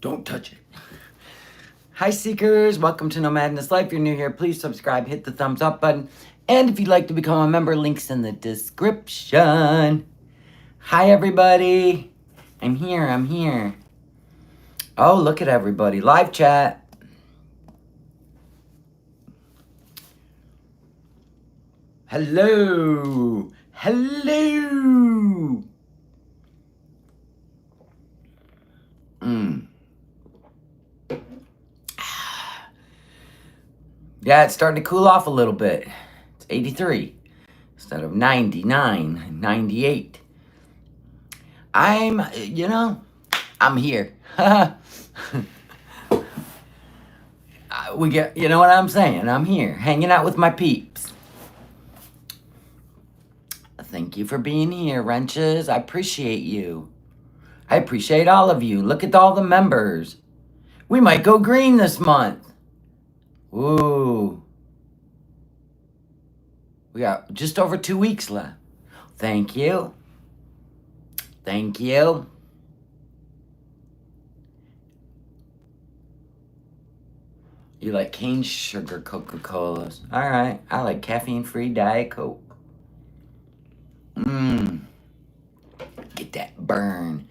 Don't touch it. Hi, Seekers. Welcome to No Madness Life. If you're new here, please subscribe, hit the thumbs up button. And if you'd like to become a member, links in the description. Hi, everybody. I'm here. Oh, look at everybody. Live chat. Hello. Yeah, it's starting to cool off a little bit. It's 83 instead of 99, 98. I'm here. You know what I'm saying? I'm here, hanging out with my peeps. Thank you for being here, Wrenches. I appreciate you. I appreciate all of you. Look at all the members. We might go green this month. Ooh. We got just over 2 weeks left. Thank you. You like cane sugar Coca-Colas. All right. I like caffeine-free Diet Coke. Get that burn.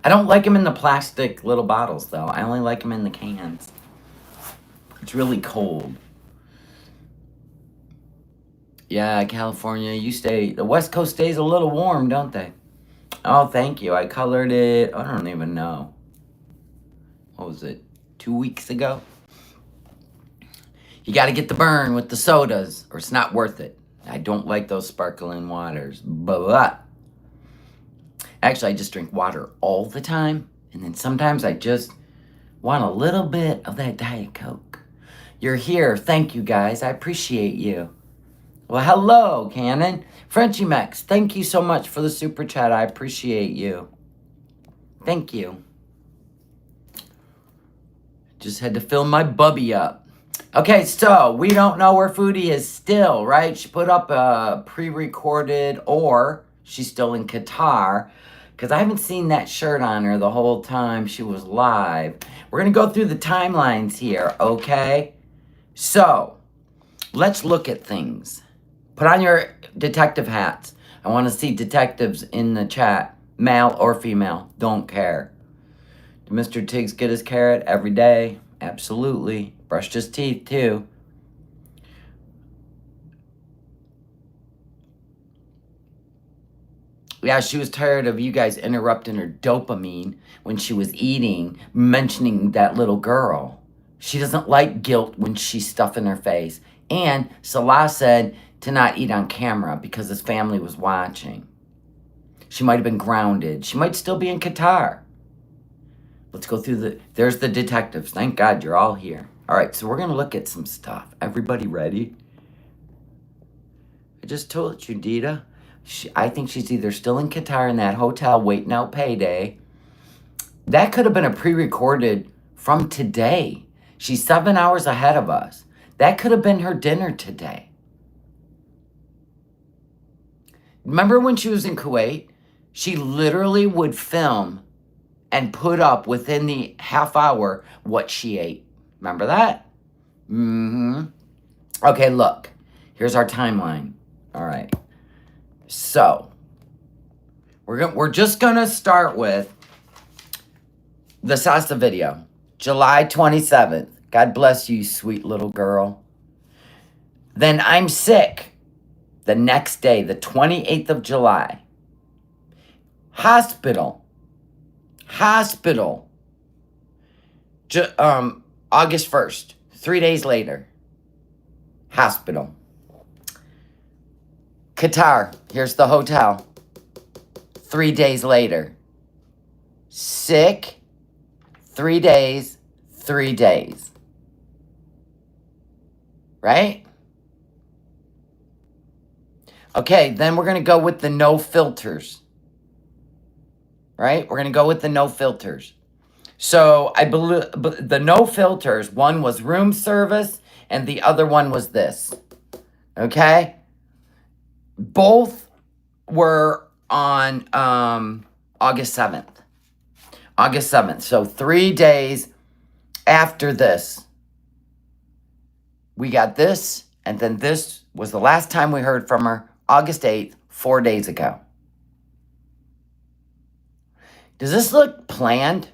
I don't like them in the plastic little bottles, though. I only like them in the cans. It's really cold. Yeah, California, the West Coast stays a little warm, don't they? Oh, thank you. I colored it, I don't even know. What was it, 2 weeks ago? You got to get the burn with the sodas, or it's not worth it. I don't like those sparkling waters. But actually, I just drink water all the time. And then sometimes I just want a little bit of that Diet Coke. You're here. Thank you, guys. I appreciate you. Well, hello, Cannon. Frenchie Max, thank you so much for the super chat. I appreciate you. Thank you. Just had to fill my bubby up. Okay, so we don't know where Foodie is still, right? She put up a pre-recorded, or she's still in Qatar, because I haven't seen that shirt on her the whole time she was live. We're going to go through the timelines here, okay? So, let's look at things. Put on your detective hats. I want to see detectives in the chat, male or female. Don't care. Did Mr. Tiggs get his carrot every day? Absolutely. Brushed his teeth, too. Yeah, she was tired of you guys interrupting her dopamine when she was eating, mentioning that little girl. She doesn't like guilt when she's stuffing her face. And Salah said to not eat on camera because his family was watching. She might have been grounded. She might still be in Qatar. Let's go through there's the detectives. Thank God you're all here. All right, so we're going to look at some stuff. Everybody ready? I just told you, Dita. I think she's either still in Qatar in that hotel waiting out payday. That could have been a pre-recorded from today. She's 7 hours ahead of us. That could have been her dinner today. Remember when she was in Kuwait? She literally would film and put up within the half hour what she ate. Remember that? Okay, look. Here's our timeline. All right. So, we're just going to start with the Sasa video. July 27th. God bless you, sweet little girl. Then I'm sick. The next day, the 28th of July. Hospital. August 1st. 3 days later. Hospital. Qatar. Here's the hotel. 3 days later. Sick. 3 days. 3 days. Right? Okay, then we're going to go with the no filters. Right? We're going to go with the no filters. So, I believe the no filters, one was room service and the other one was this. Okay? Both were on August 7th. August 7th. So 3 days after this, we got this, and then this was the last time we heard from her, August 8th, 4 days ago. Does this look planned?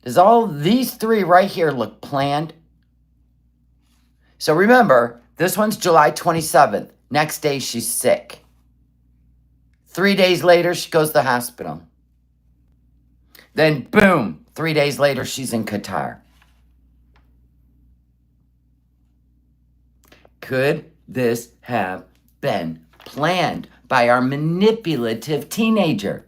Does all these three right here look planned? So remember, this one's July 27th. Next day, she's sick. 3 days later, she goes to the hospital. Then, boom, 3 days later, she's in Qatar. Could this have been planned by our manipulative teenager?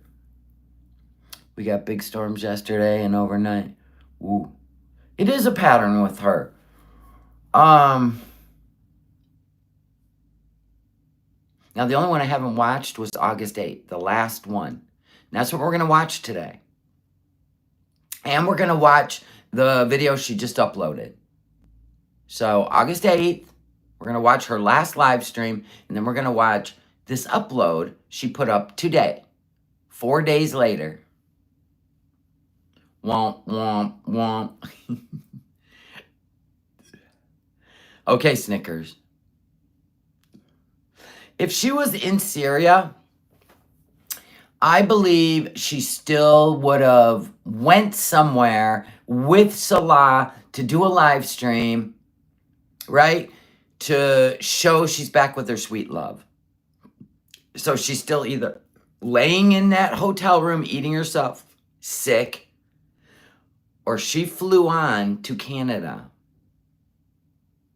We got big storms yesterday and overnight. Ooh. It is a pattern with her. Now, the only one I haven't watched was August 8th, the last one. And that's what we're going to watch today. And we're going to watch the video she just uploaded. So, August 8th, we're going to watch her last live stream, and then we're going to watch this upload she put up today, 4 days later. Womp, womp, womp. Okay, Snickers. If she was in Syria, I believe she still would have went somewhere with Salah to do a live stream, right? To show she's back with her sweet love. So she's still either laying in that hotel room eating herself sick, or she flew on to Canada.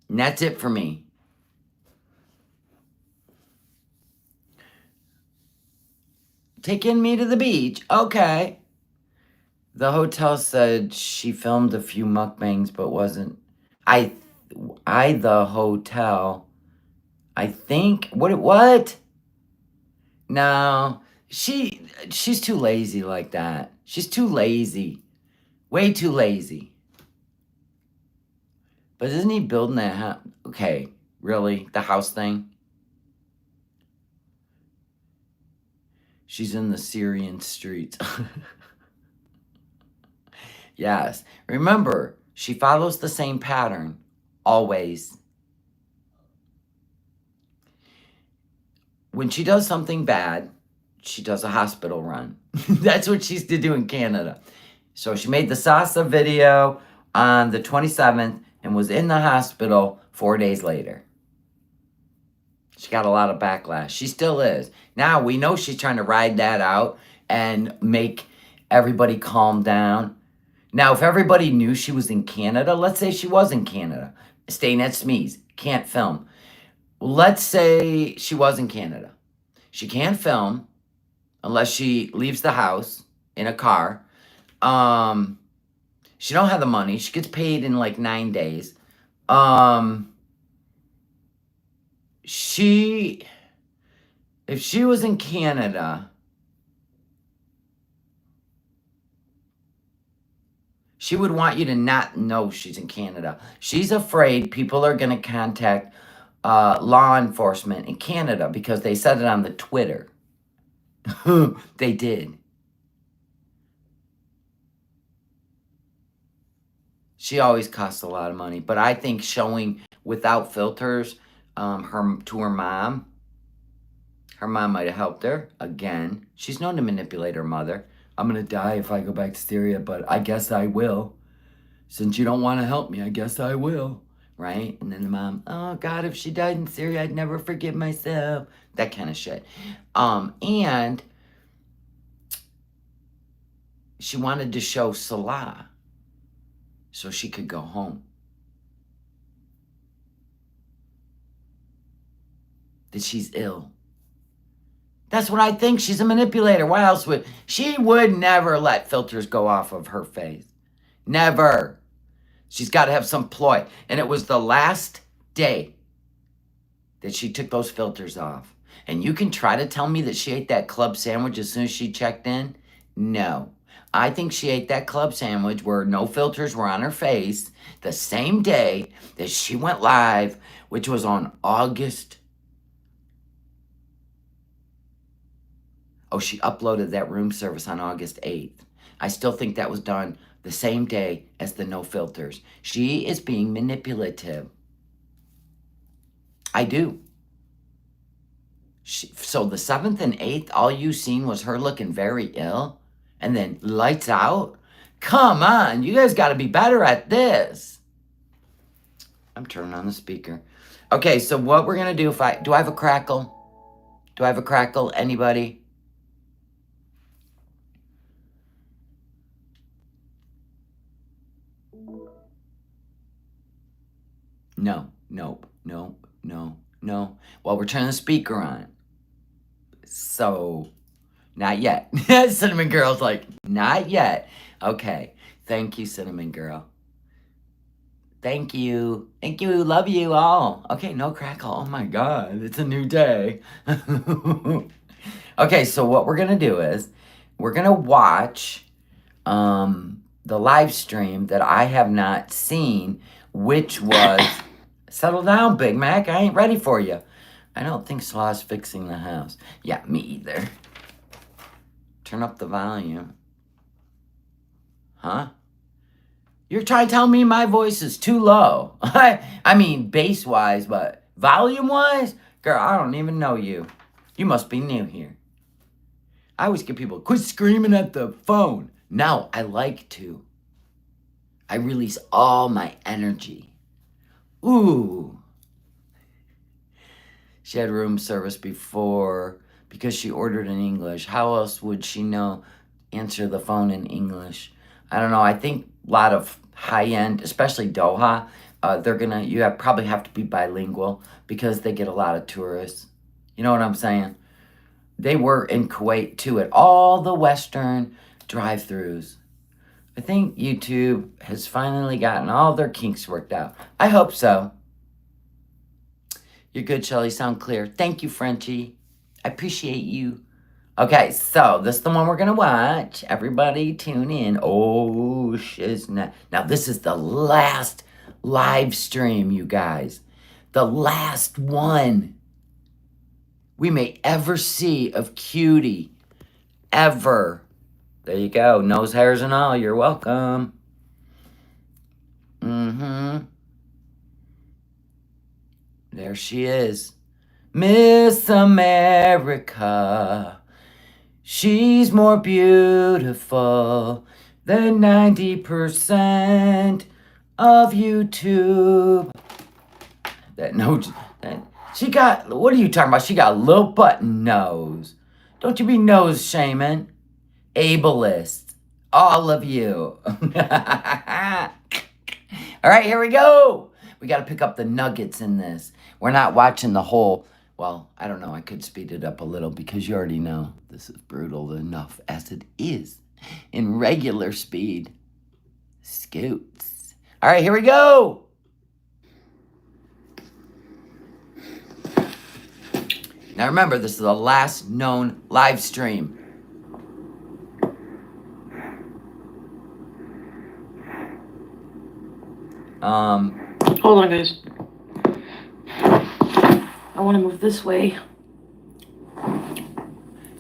And that's it for me. Taking me to the beach. Okay. The hotel said she filmed a few mukbangs, but wasn't. The hotel. I think. What? No. She's too lazy like that. She's too lazy. Way too lazy. But isn't he building that house? Okay, really? The house thing? She's in the Syrian streets. Yes. Remember, she follows the same pattern. Always. When she does something bad, she does a hospital run. That's what she's to do in Canada. So she made the salsa video on the 27th and was in the hospital 4 days later. She got a lot of backlash. She still is. Now, we know she's trying to ride that out and make everybody calm down. Now, if everybody knew she was in Canada, let's say she was in Canada, staying at Smee's, can't film. Let's say she was in Canada. She can't film unless she leaves the house in a car. She don't have the money. She gets paid in like 9 days. If she was in Canada, she would want you to not know she's in Canada. She's afraid people are going to contact law enforcement in Canada because they said it on the Twitter. They did. She always costs a lot of money, but I think showing without filters her mom might have helped her. Again, she's known to manipulate her mother. I'm going to die if I go back to Syria, but I guess I will. Since you don't want to help me, I guess I will. Right? And then the mom, oh, God, if she died in Syria, I'd never forgive myself. That kind of shit. And she wanted to show Salah so she could go home. That she's ill. That's what I think. She's a manipulator. Why else would... She would never let filters go off of her face. Never. She's got to have some ploy. And it was the last day that she took those filters off. And you can try to tell me that she ate that club sandwich as soon as she checked in. No. I think she ate that club sandwich where no filters were on her face the same day that she went live, which was on August Oh, she uploaded that room service on August 8th. I still think that was done the same day as the no filters. She is being manipulative. I do. So the 7th and 8th, all you seen was her looking very ill, and then lights out? Come on, you guys got to be better at this. I'm turning on the speaker. Okay, so what we're going to do, do I have a crackle? Do I have a crackle? Anybody? No, nope, nope, no, no. Well, we're turning the speaker on. So, not yet. Cinnamon Girl's like, not yet. Okay, thank you, Cinnamon Girl. Thank you. Thank you. Love you all. Okay, no crackle. Oh my God, it's a new day. Okay, so what we're going to do is we're going to watch the live stream that I have not seen, which was settle down, Big Mac. I ain't ready for you. I don't think Slaw's fixing the house. Yeah, me either. Turn up the volume. Huh? You're trying to tell me my voice is too low. I mean, bass-wise, but volume-wise? Girl, I don't even know you. You must be new here. I always get people, quit screaming at the phone. No, I like to. I release all my energy. Ooh. She had room service before because she ordered in English. How else would she know answer the phone in English? I don't know. I think a lot of high-end, especially Doha, probably have to be bilingual because they get a lot of tourists. You know what I'm saying? They were in Kuwait too at all the Western drive-thrus. I think YouTube has finally gotten all their kinks worked out. I hope so. You're good, Shelly. Sound clear. Thank you, Frenchie. I appreciate you. Okay, so this is the one we're going to watch. Everybody tune in. Oh, shiznit. Now, this is the last live stream, you guys. The last one we may ever see of Cutie. Ever. There you go. Nose hairs and all. You're welcome. There she is. Miss America. She's more beautiful than 90% of YouTube. She got, what are you talking about? She got a little button nose. Don't you be nose shaming. Ableist. All of you. All right, here we go. We got to pick up the nuggets in this. We're not watching the whole, well, I don't know. I could speed it up a little because you already know this is brutal enough as it is in regular speed. Scoots. All right, here we go. Now remember, this is the last known live stream. Hold on, guys. I want to move this way.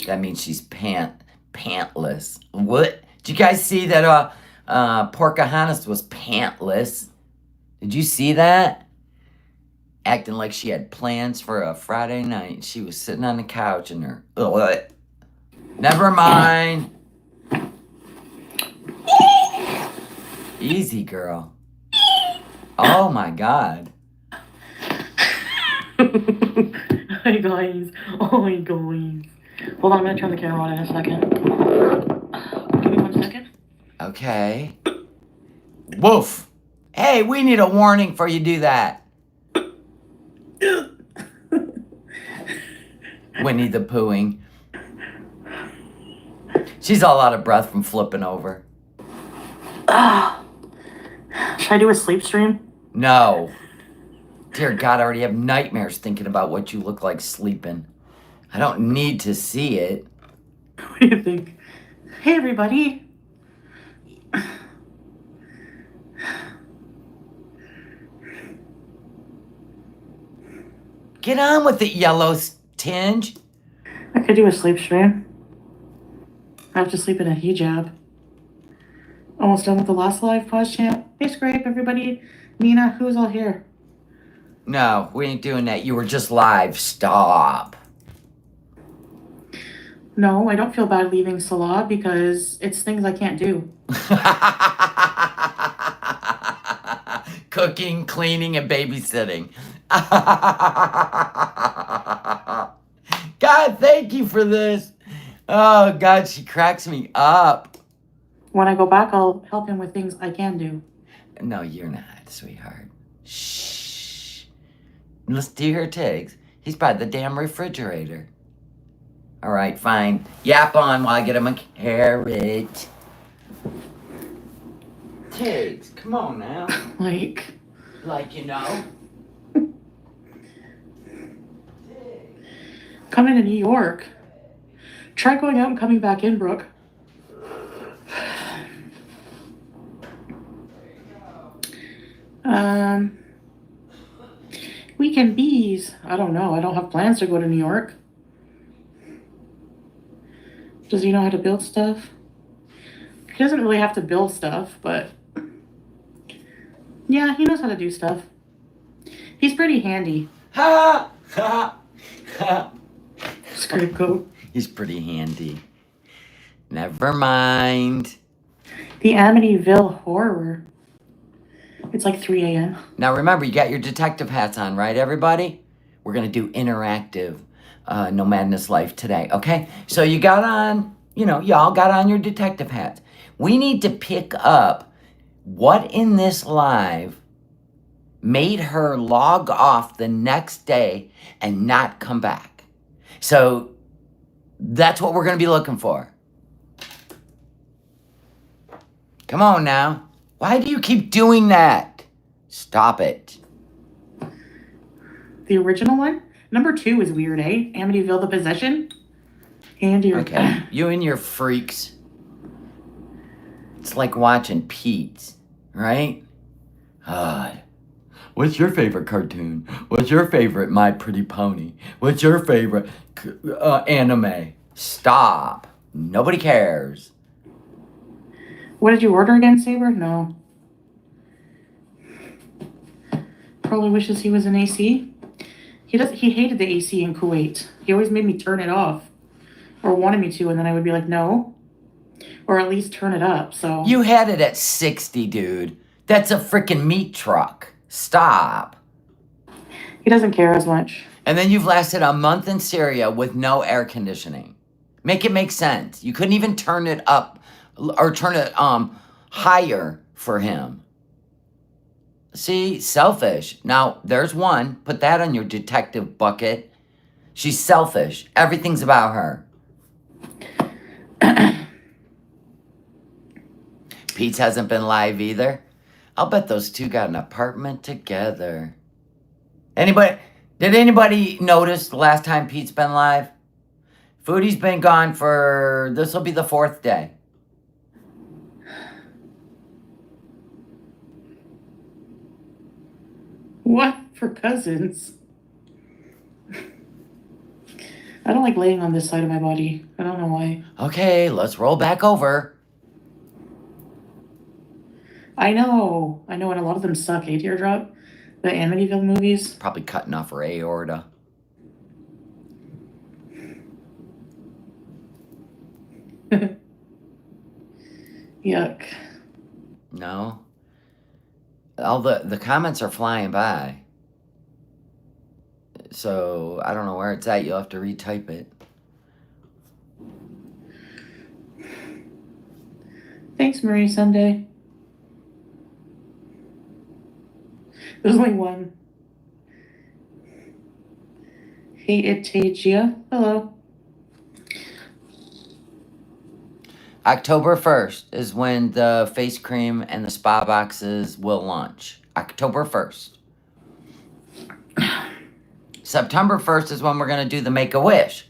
That means she's pantless. What? Did you guys see that Pocahontas was pantless? Did you see that? Acting like she had plans for a Friday night. She was sitting on the couch and her... What? Never mind. Easy, girl. Oh, my God. Hi, guys. Oh, my guys. Hold on, I'm going to turn the camera on in a second. Give me 1 second. Okay. Woof. Hey, we need a warning for you do that. Winnie the Poohing. She's all out of breath from flipping over. Should I do a sleep stream? No. Dear God, I already have nightmares thinking about what you look like sleeping. I don't need to see it. What do you think? Hey, everybody. Get on with it, yellow tinge. I could do a sleep stream. I have to sleep in a hijab. Almost done with the last live pause chant. Hey, Scrape, everybody. Nina, who's all here? No, we ain't doing that. You were just live. Stop. No, I don't feel bad leaving Salah because it's things I can't do. Cooking, cleaning, and babysitting. God, thank you for this. Oh, God, she cracks me up. When I go back, I'll help him with things I can do. No, you're not, sweetheart. Shh. Listen to your Tiggs. He's by the damn refrigerator. All right, fine. Yap on while I get him a carrot. Tiggs, come on now. Like, you know. coming to New York. Try going out and coming back in, Brooke. Weekend bees. I don't know. I don't have plans to go to New York. Does he know how to build stuff? He doesn't really have to build stuff, but yeah, he knows how to do stuff. He's pretty handy. Ha! Ha! Ha! Scapegoat. He's pretty handy. Never mind. The Amityville Horror. It's like 3 a.m. Now remember, you got your detective hats on, right, everybody? We're going to do interactive No Madness Life today, okay? So you got on, y'all got on your detective hats. We need to pick up what in this live made her log off the next day and not come back. So that's what we're going to be looking for. Come on now. Why do you keep doing that? Stop it. The original one? Number 2 is weird, eh? Amityville the Possession? And your... Okay, you and your freaks. It's like watching Pete, right? God. What's your favorite cartoon? What's your favorite My Pretty Pony? What's your favorite anime? Stop. Nobody cares. What did you order again, Saber? No. Probably wishes he was in AC. He hated the AC in Kuwait. He always made me turn it off. Or wanted me to, and then I would be like, no. Or at least turn it up, so... You had it at 60, dude. That's a freaking meat truck. Stop. He doesn't care as much. And then you've lasted a month in Syria with no air conditioning. Make it make sense. You couldn't even turn it up or turn it higher for him. See, selfish. Now, there's one. Put that on your detective bucket. She's selfish. Everything's about her. Pete's hasn't been live either. I'll bet those two got an apartment together. Did anybody notice the last time Pete's been live? Foodie's been gone for, this will be the 4th day. What? For cousins? I don't like laying on this side of my body. I don't know why. Okay, let's roll back over. I know, and a lot of them suck, eh, Teardrop? The Amityville movies. Probably cutting off her aorta. Yuck. No. All the comments are flying by. So, I don't know where it's at. You'll have to retype it. Thanks, Marie Sunday. There's only one. Hey, Itagia. Hello. October 1st is when the face cream and the spa boxes will launch. October 1st. September 1st is when we're going to do the Make-A-Wish.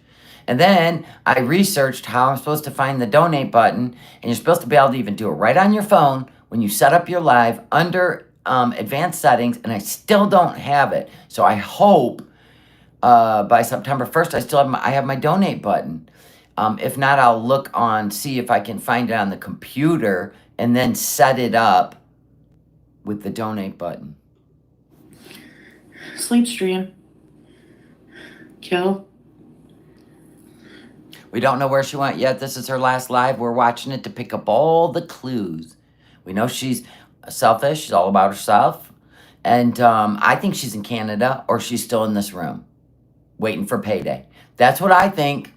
And then I researched how I'm supposed to find the donate button. And you're supposed to be able to even do it right on your phone when you set up your live under advanced settings. And I still don't have it. So I hope by September 1st I have my donate button. If not, I'll look on, see if I can find it on the computer and then set it up with the donate button. Sleep stream. Kill. We don't know where she went yet. This is her last live. We're watching it to pick up all the clues. We know she's selfish. She's all about herself. And I think she's in Canada or she's still in this room waiting for payday. That's what I think.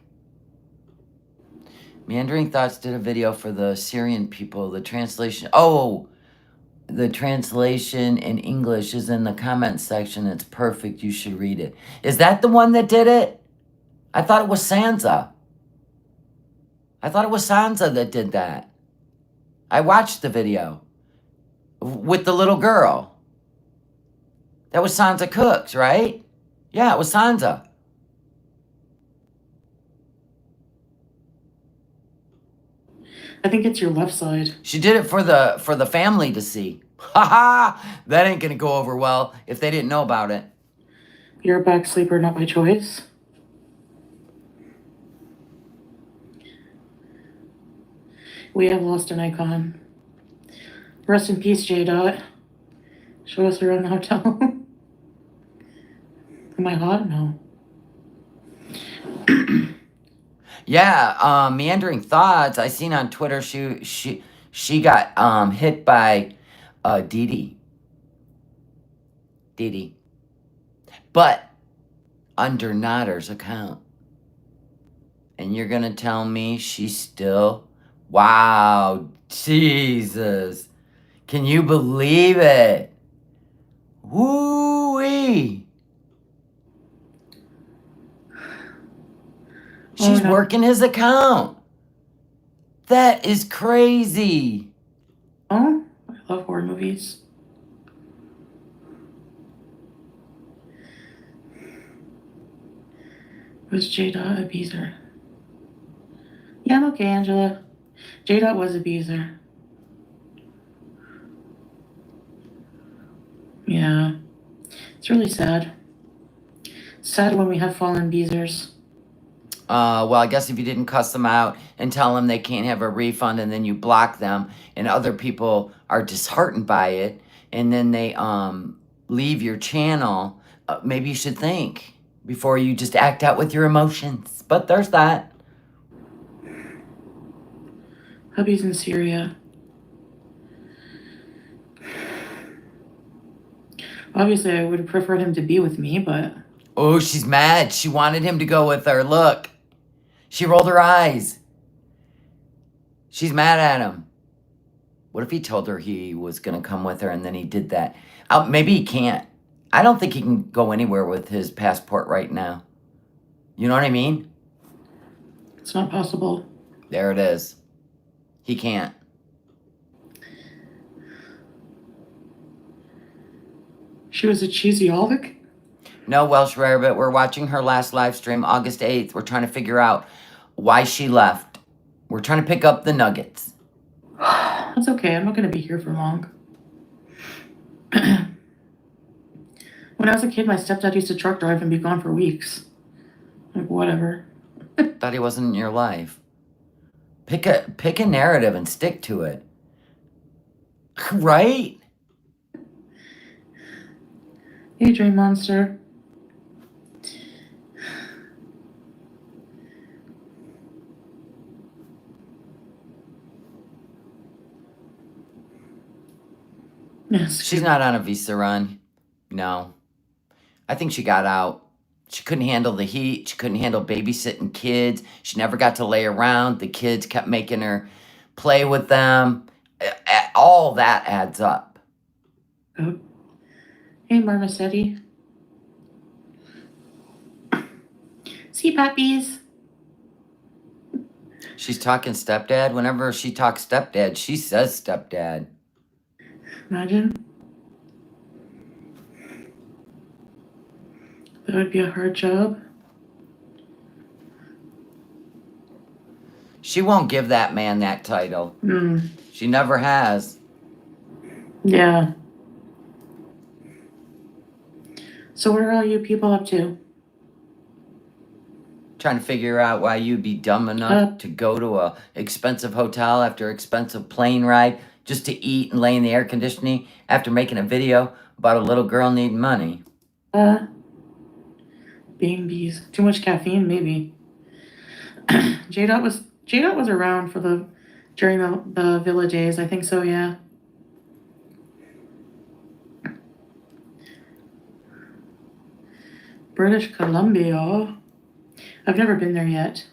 Meandering Thoughts did a video for the Syrian people. The translation... Oh! The translation in English is in the comments section. It's perfect. You should read it. Is that the one that did it? I thought it was Sansa. I thought it was Sansa that did that. I watched the video with the little girl. That was Sansa Cooks, right? Yeah, it was Sansa. I think it's your left side. She did it for the family to see. Ha ha! That ain't gonna go over well if they didn't know about it. You're a back sleeper, not by choice. We have lost an icon. Rest in peace, J. Dot. Show us around the hotel. Am I hot? No. Yeah, Meandering Thoughts, I seen on Twitter she got hit by Dee Dee. But under Notter's account. And you're gonna tell me she's still... Wow, Jesus. Can you believe it? Woo-wee. She's working his account. That is crazy. Oh, I love horror movies. Was J-Dot a beezer? Yeah, I'm okay, Angela. J-Dot was a beezer. Yeah. It's really sad. Sad when we have fallen beezers. Well, I guess if you didn't cuss them out and tell them they can't have a refund and then you block them and other people are disheartened by it and then they leave your channel, maybe you should think before you just act out with your emotions. But there's that. Hubby's in Syria. Obviously, I would have preferred him to be with me, but... Oh, she's mad. She wanted him to go with her. Look. She rolled her eyes. She's mad at him. What if he told her he was going to come with her and then he did that? Maybe he can't. I don't think he can go anywhere with his passport right now. You know what I mean? It's not possible. There it is. He can't. She was a cheesy-olic? No, Welsh Rarebit. We're watching her last live stream, August 8th. We're trying to figure out why she left. We're trying to pick up the nuggets. That's okay. I'm not going to be here for long. When I was a kid, my stepdad used to truck drive and be gone for weeks. Like, whatever. Thought he wasn't in your life. Pick a narrative and stick to it. Right? Hey, Dream Monster. Yes. She's not on a visa run. No. I think she got out. She couldn't handle the heat. She couldn't handle babysitting kids. She never got to lay around. The kids kept making her play with them. All that adds up. Oh. Hey, Marmosetti. See, puppies. She's talking stepdad. Whenever she talks stepdad, she says stepdad. Imagine. That would be a hard job. She won't give that man that title. She never has. Yeah. So what are all you people up to? Trying to figure out why you'd be dumb enough to go to a expensive hotel after expensive plane ride just to eat and lay in the air conditioning after making a video about a little girl needing money. Being bees. Too much caffeine, maybe. J-Dot was around for during the Villa days. I think so, yeah. British Columbia. I've never been there yet.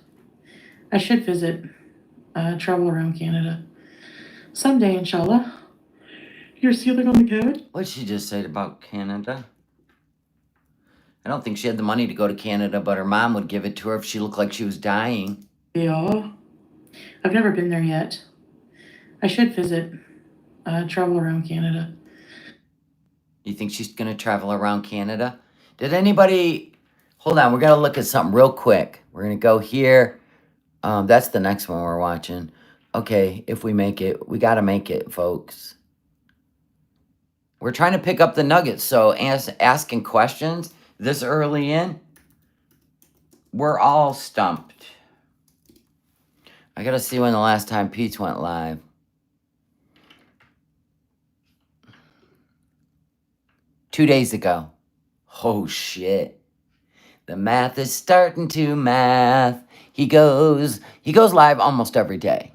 I should visit, travel around Canada. Someday, inshallah. You're sealing on the couch? What'd she just say about Canada? I don't think she had the money to go to Canada, but her mom would give it to her if she looked like she was dying. Yeah. I've never been there yet. I should visit, travel around Canada. You think she's going to travel around Canada? Did anybody... Hold on, we're going to look at something real quick. We're going to go here. That's the next one we're watching. Okay, if we make it. We got to make it, folks. We're trying to pick up the nuggets, so asking questions this early in, we're all stumped. I got to see when the last time Pete's went live. Two days ago. Oh, shit. The math is starting to math. He goes live almost every day.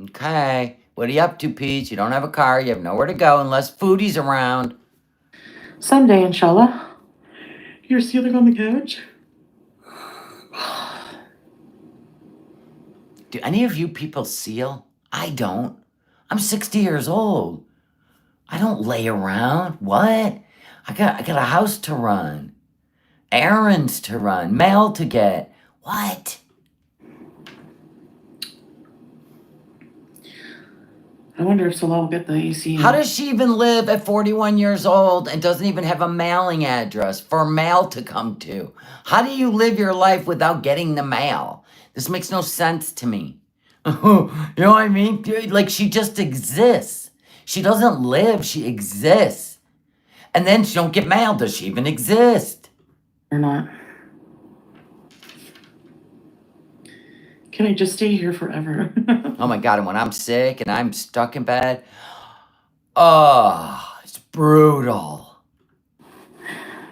Okay. What are you up to, Pete? You don't have a car. You have nowhere to go unless Foodie's around. Someday, inshallah. You're sealing on the couch? Do any of you people seal? I don't. I'm 60 years old. I don't lay around. What? I got a house to run. Errands to run. Mail to get. What? I wonder if Salah will get the AC. How does she even live at 41 years old and doesn't even have a mailing address for mail to come to? How do you live your life without getting the mail? This makes no sense to me. You know what I mean? Like, she just exists. She doesn't live, she exists. And then she don't get mail. Does she even exist? Or not. Can I just stay here forever? Oh my God, and when I'm sick and I'm stuck in bed, oh, it's brutal.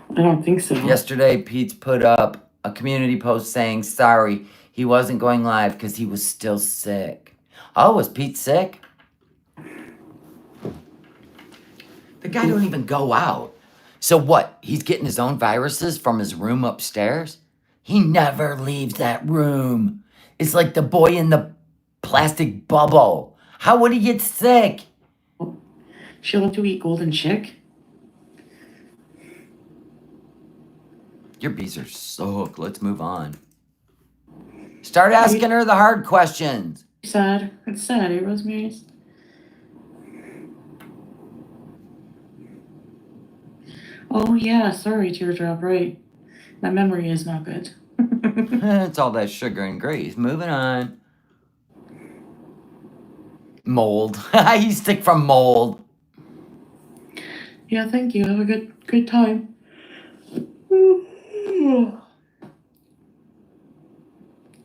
I don't think so. Yesterday, Pete's put up a community post saying, sorry, he wasn't going live because he was still sick. Oh, was Pete sick? The guy don't even go out. So what, he's getting his own viruses from his room upstairs? He never leaves that room. It's like the boy in the plastic bubble. How would he get sick? She'll have to eat golden chick. Your bees are so hooked. Let's move on. Start asking her the hard questions. Sad. It's sad, eh, Rosemary's? Oh, yeah. Sorry, Teardrop. Right. My memory is not good. It's all that sugar and grease. Moving on. Mold. You stick from mold. Yeah, thank you. Have a good time.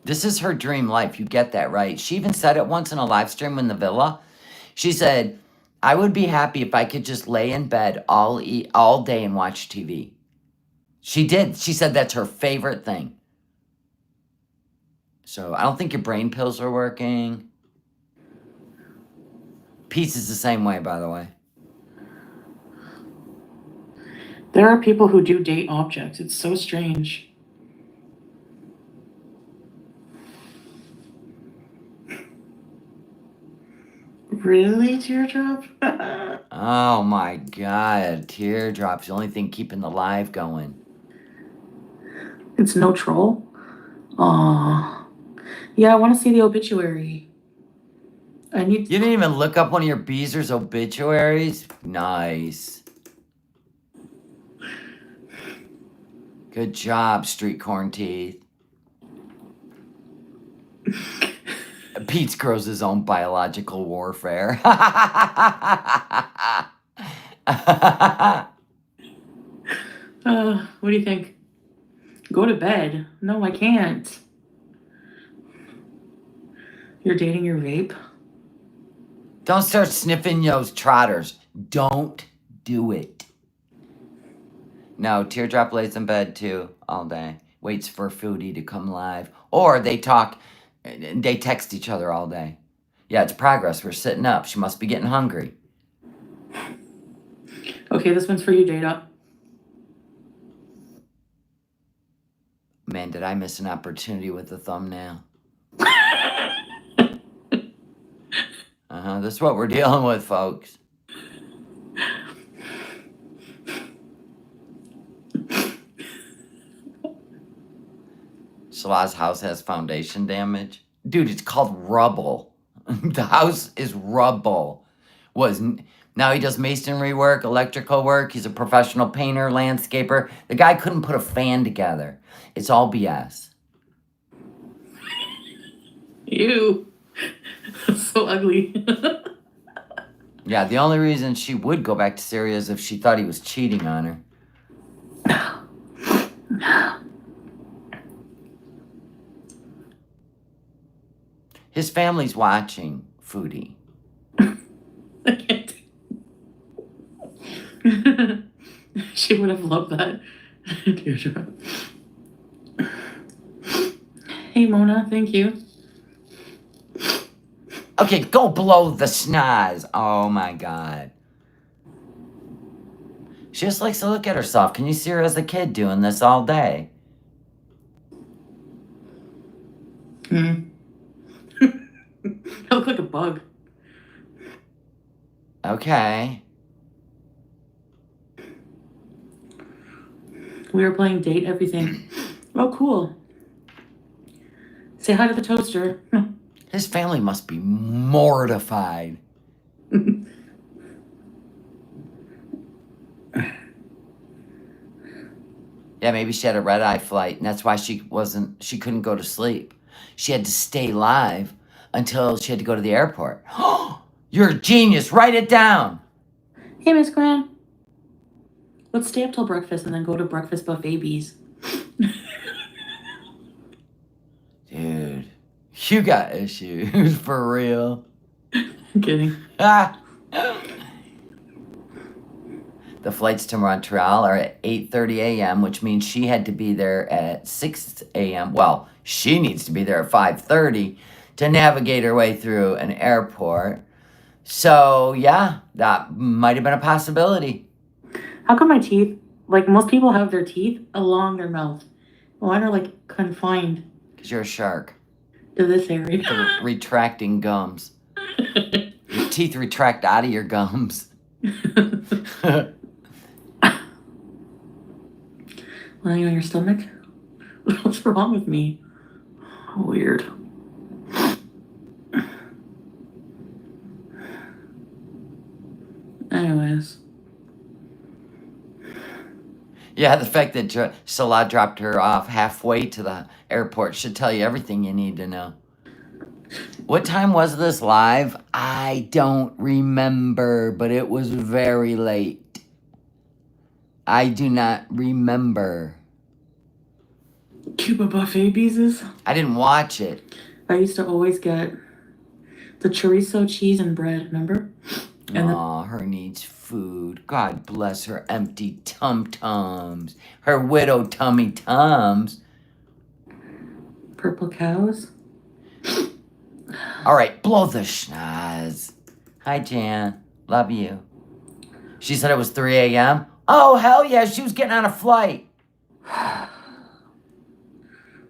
This is her dream life. You get that, right? She even said it once in a live stream in the villa. She said, I would be happy if I could just lay in bed all day and watch TV. She did. She said that's her favorite thing. So I don't think your brain pills are working. Peace is the same way, by the way. There are people who do date objects. It's so strange. Really, Teardrop? Oh my God, Teardrop's the only thing keeping the live going. It's no troll? Aww. Yeah, I want to see the obituary. You didn't even look up one of your Beezer's obituaries? Nice. Good job, street corn teeth. Pete grows his own biological warfare. What do you think? Go to bed. No, I can't. You're dating your vape? Don't start sniffing those trotters. Don't do it. No, Teardrop lays in bed too all day. Waits for Foodie to come live. Or they text each other all day. Yeah, it's progress. We're sitting up. She must be getting hungry. Okay, this one's for you, Data. Man, did I miss an opportunity with the thumbnail? That's what we're dealing with, folks. Shalah's house has foundation damage. Dude, it's called rubble. The house is rubble. Now he does masonry work, electrical work. He's a professional painter, landscaper. The guy couldn't put a fan together. It's all BS. Ew. That's so ugly. Yeah, the only reason she would go back to Syria is if she thought he was cheating on her. His family's watching Foodie. I can't. She would have loved that. Teardrop. Hey, Mona, thank you. Okay, go blow the schnoz. Oh my god. She just likes to look at herself. Can you see her as a kid doing this all day? I look like a bug. Okay. We were playing date everything. Oh, cool. Say hi to the toaster. His family must be mortified. Yeah, maybe she had a red-eye flight, and that's why she couldn't go to sleep. She had to stay live until she had to go to the airport. You're a genius. Write it down. Hey, Miss Gran. Let's stay up till breakfast and then go to breakfast buffet bees. Dude, you got issues for real. I'm kidding. The flights to Montreal are at 8:30 a.m., which means she had to be there at 6 a.m. Well, she needs to be there at 5:30 to navigate her way through an airport. So, yeah, that might have been a possibility. How come my teeth, like most people have their teeth along their mouth? Mine are like confined Because you're a shark. to this area. The retracting gums. Your teeth retract out of your gums. Lying on your stomach? What's wrong with me? Weird. Anyways. Yeah, the fact that Salah dropped her off halfway to the airport should tell you everything you need to know. What time was this live? I don't remember, but it was very late. I do not remember. Cuba buffet bees? I didn't watch it. I used to always get the chorizo, cheese, and bread, remember? And Aw, her needs food. God bless her empty tum-tums. Her widow tummy-tums. Purple cows. All right, blow the schnoz. Hi, Jan. Love you. She said it was 3 a.m.? Oh, hell yeah, she was getting on a flight.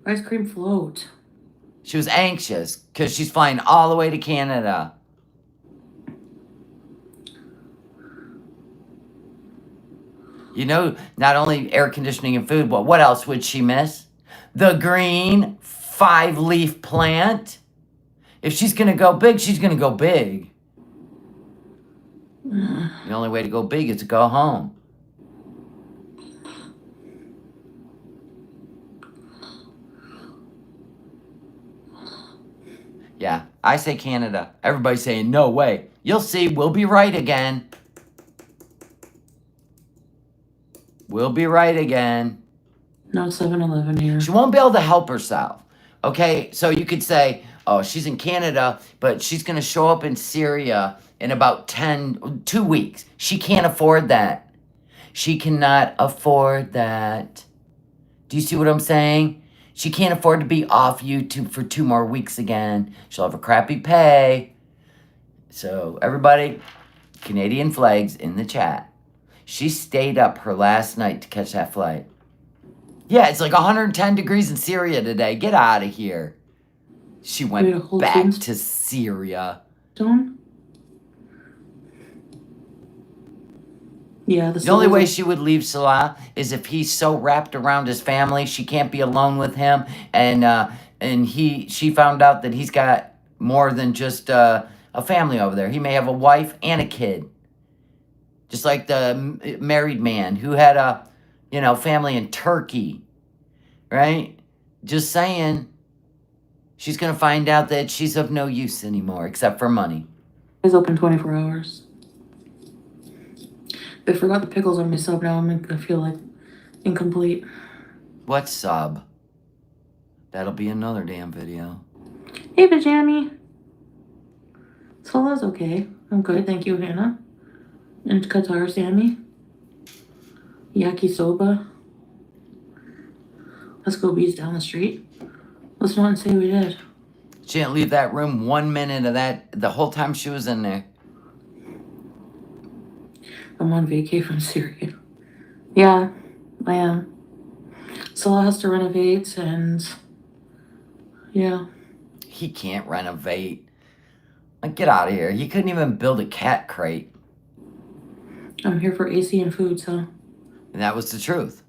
Ice cream float. She was anxious because she's flying all the way to Canada. You know, not only air conditioning and food, but what else would she miss? The green 5-leaf plant. If she's going to go big, she's going to go big. The only way to go big is to go home. Yeah, I say Canada. Everybody's saying, no way. You'll see, we'll be right again. We'll be right again. No 7-Eleven here. She won't be able to help herself. Okay, so you could say, oh, she's in Canada, but she's going to show up in Syria in about 2 weeks. She can't afford that. She cannot afford that. Do you see what I'm saying? She can't afford to be off YouTube for 2 more weeks again. She'll have a crappy pay. So, everybody, Canadian flags in the chat. She stayed up her last night to catch that flight. Yeah, it's like 110 degrees in Syria today. Get out of here. She went back to Syria. Don't. Yeah, the only way she would leave Salah is if he's so wrapped around his family, she can't be alone with him, and she found out that he's got more than just a family over there. He may have a wife and a kid, just like the married man who had a family in Turkey, right? Just saying, she's gonna find out that she's of no use anymore except for money. It's open 24 hours. I forgot the pickles on my sub now. I'm gonna feel like incomplete. What sub? That'll be another damn video. Hey, Pajami. Solo's okay. I'm good, thank you, Hannah. And Qatar, Sammy. Yakisoba. Let's go bees down the street. Let's not say we did. She didn't leave that room 1 minute of that the whole time she was in there. I'm on vacay from Syria. Yeah, I am. Salah has to renovate, and yeah. He can't renovate. Like, get out of here. He couldn't even build a cat crate. I'm here for AC and food, so. And that was the truth.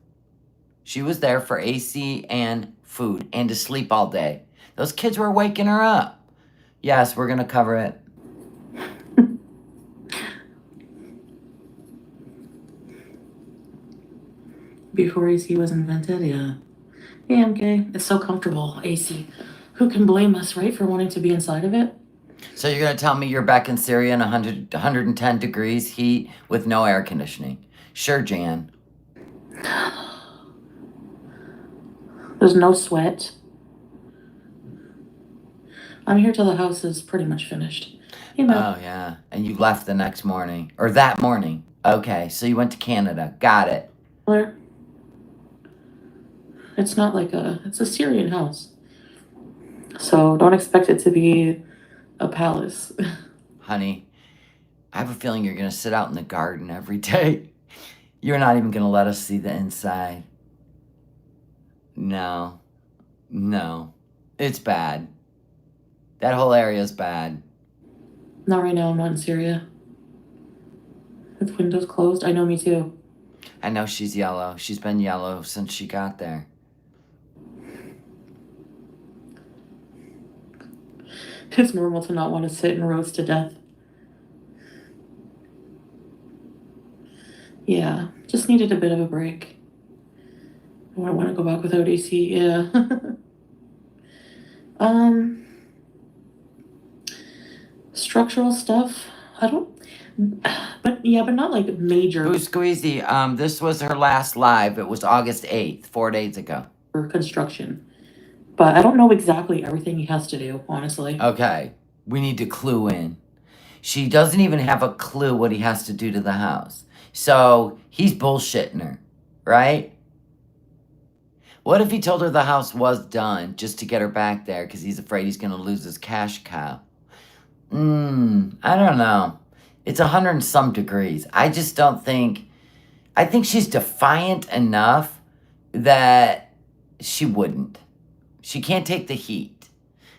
She was there for AC and food and to sleep all day. Those kids were waking her up. Yes, we're going to cover it. Before AC was invented, yeah. Yeah, okay. It's so comfortable, AC. Who can blame us, right, for wanting to be inside of it? So you're going to tell me you're back in Syria in 110 degrees heat with no air conditioning? Sure, Jan. There's no sweat. I'm here till the house is pretty much finished. Oh, yeah. And you left the next morning. Or that morning. Okay, so you went to Canada. Got it. It's not like it's a Syrian house. So don't expect it to be a palace. Honey, I have a feeling you're going to sit out in the garden every day. You're not even going to let us see the inside. No. It's bad. That whole area is bad. Not right now. I'm not in Syria. With windows closed. I know, me too. I know she's yellow. She's been yellow since she got there. It's normal to not want to sit and roast to death. Yeah, just needed a bit of a break. I don't want to go back without AC, yeah. Structural stuff, but not like major. Boo Squeezy, this was her last live. It was August 8th, 4 days ago. For construction. But I don't know exactly everything he has to do, honestly. Okay, we need to clue in. She doesn't even have a clue what he has to do to the house. So he's bullshitting her, right? What if he told her the house was done just to get her back there because he's afraid he's going to lose his cash cow? I don't know. It's 100 and some degrees. I just don't think... I think she's defiant enough that she wouldn't. She can't take the heat.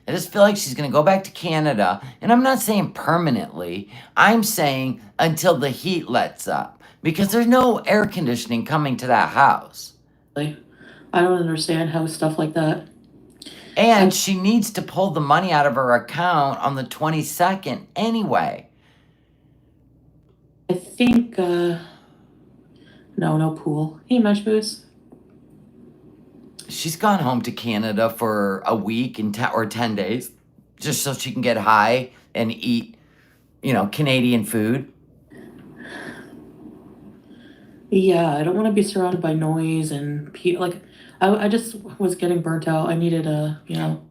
I just feel like she's going to go back to Canada. And I'm not saying permanently. I'm saying until the heat lets up. Because there's no air conditioning coming to that house. I don't understand how stuff like that. And she needs to pull the money out of her account on the 22nd anyway. I think, no pool. Hey, Mesh Boost. She's gone home to Canada for a week or 10 days just so she can get high and eat, Canadian food. Yeah, I don't want to be surrounded by noise and I just was getting burnt out. I needed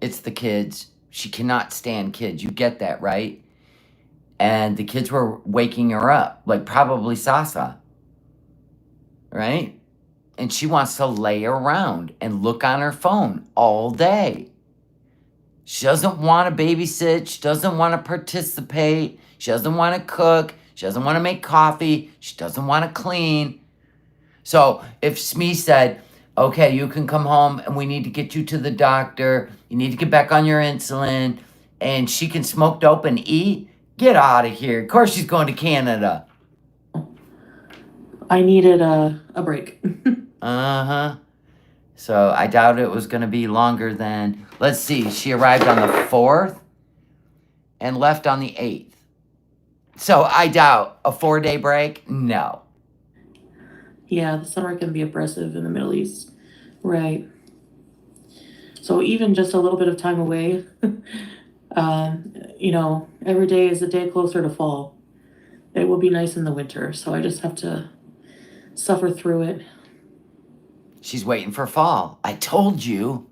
It's the kids. She cannot stand kids. You get that, right? And the kids were waking her up, like probably Sasa, right? And she wants to lay around and look on her phone all day. She doesn't want to babysit. She doesn't want to participate. She doesn't want to cook. She doesn't want to make coffee. She doesn't want to clean. So if Smee said, okay, you can come home and we need to get you to the doctor. You need to get back on your insulin. And she can smoke dope and eat. Get out of here. Of course she's going to Canada. I needed a break. Uh-huh. So I doubt it was going to be longer than, let's see, she arrived on the 4th and left on the 8th. So I doubt a 4-day break? No. Yeah, the summer can be oppressive in the Middle East. Right. So even just a little bit of time away, every day is a day closer to fall. It will be nice in the winter, so I just have to suffer through it. She's waiting for fall. I told you.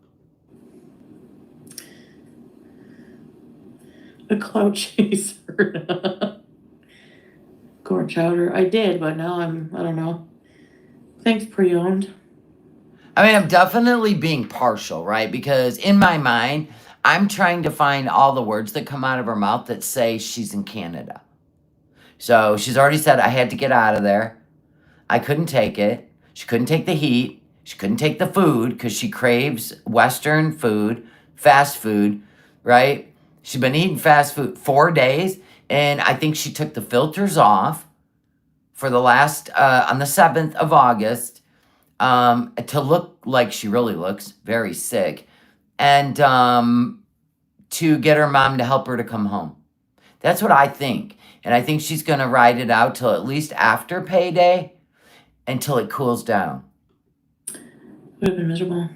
A cloud chaser. Corn chowder. I did, but now I don't know. Thanks, pre-owned. I mean, I'm definitely being partial, right? Because in my mind, I'm trying to find all the words that come out of her mouth that say she's in Canada. So she's already said, I had to get out of there. I couldn't take it. She couldn't take the heat. She couldn't take the food because she craves Western food, fast food, right? She's been eating fast food 4 days, and I think she took the filters off for the last, on the 7th of August, to look like she really looks, very sick, and to get her mom to help her to come home. That's what I think. And I think she's going to ride it out till at least after payday until it cools down. Would have been miserable.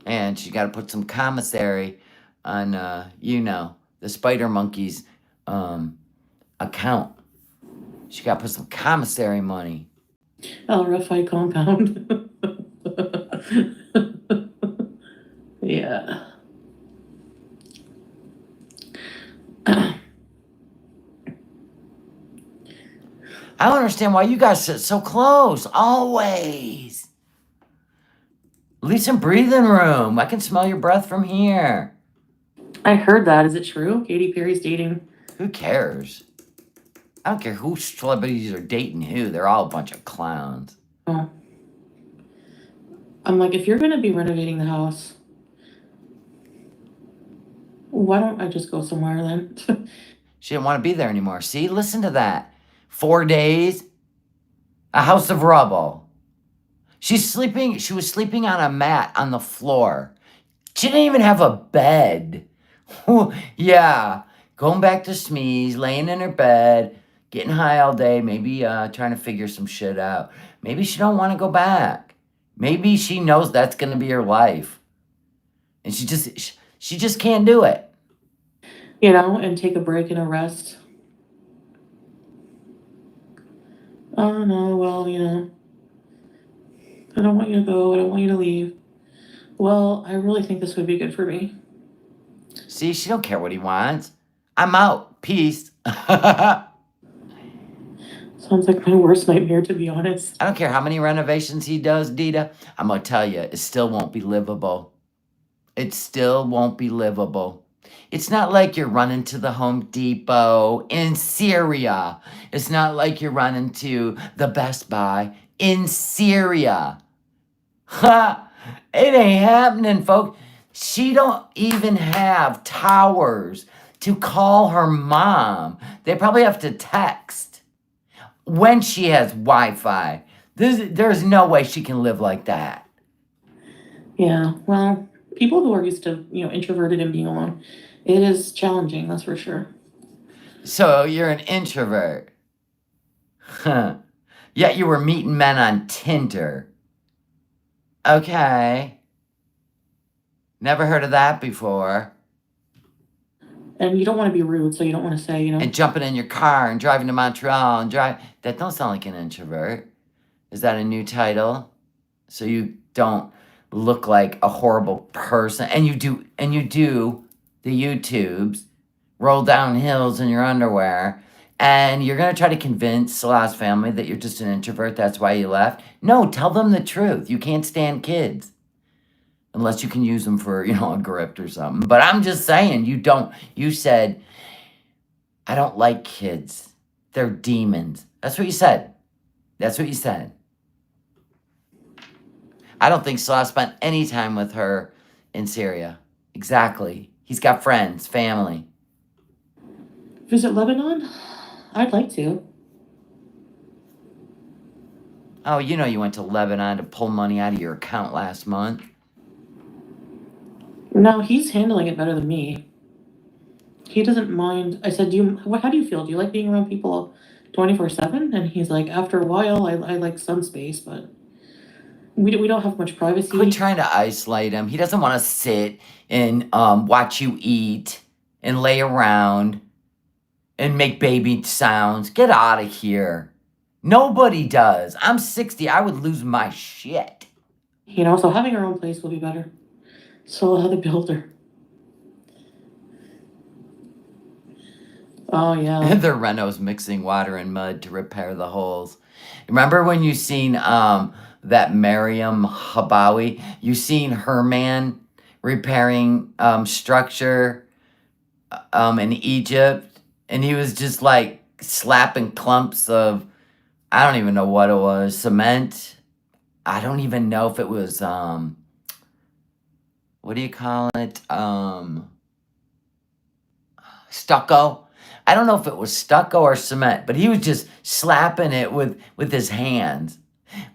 And she got to put some commissary on, the spider monkey's account. She got to put some commissary money. El Rafai compound. Yeah. I don't understand why you guys sit so close, always. Leave some breathing room. I can smell your breath from here. I heard that. Is it true? Katy Perry's dating. Who cares? I don't care who celebrities are dating who. They're all a bunch of clowns. Oh. I'm like, if you're going to be renovating the house, why don't I just go somewhere then? She didn't want to be there anymore. See, listen to that. 4 days, a house of rubble. She was sleeping on a mat on the floor. She didn't even have a bed. Yeah, going back to Smee's, laying in her bed, getting high all day, maybe trying to figure some shit out. Maybe she don't want to go back. Maybe she knows that's going to be her life. And she just can't do it. And take a break and a rest. Oh, no, well, I don't want you to go. I don't want you to leave. Well, I really think this would be good for me. See, she don't care what he wants. I'm out. Peace. Sounds like my worst nightmare, to be honest. I don't care how many renovations he does, Dita. I'm going to tell you, it still won't be livable. It still won't be livable. It's not like you're running to the Home Depot in Syria. It's not like you're running to the Best Buy in Syria. Ha! It ain't happening, folks. She don't even have towers to call her mom. They probably have to text when she has Wi-Fi. There's no way she can live like that. Yeah, well, people who are used to, introverted and being alone, it is challenging, that's for sure. So you're an introvert. Huh. Yet you were meeting men on Tinder. Okay. Never heard of that before. And you don't want to be rude, so you don't want to say, And jumping in your car and driving to Montreal and drive. That don't sound like an introvert. Is that a new title? So you don't look like a horrible person, and you do the YouTubes, roll down hills in your underwear, and you're gonna try to convince Salah's family that you're just an introvert, that's why you left. No, tell them the truth. You can't stand kids. Unless you can use them for, a grift or something. But I'm just saying, you said, I don't like kids. They're demons. That's what you said. That's what you said. I don't think Salah spent any time with her in Syria. Exactly. He's got friends, family. Visit Lebanon? I'd like to. Oh, you went to Lebanon to pull money out of your account last month. No, he's handling it better than me. He doesn't mind. I said, how do you feel? Do you like being around people 24/7? And he's like, after a while, I like some space, but we don't have much privacy. Quit trying to isolate him. He doesn't want to sit and watch you eat and lay around and make baby sounds. Get out of here. Nobody does. I'm 60. I would lose my shit. So having our own place will be better. So I'll have the builder. Oh, yeah. The Renault's mixing water and mud to repair the holes. Remember when you seen that Mariam Habawi? You seen her man repairing structure in Egypt? And he was just like slapping clumps of, I don't even know what it was, cement. I don't even know if it was, what do you call it? Stucco. I don't know if it was stucco or cement, but he was just slapping it with his hands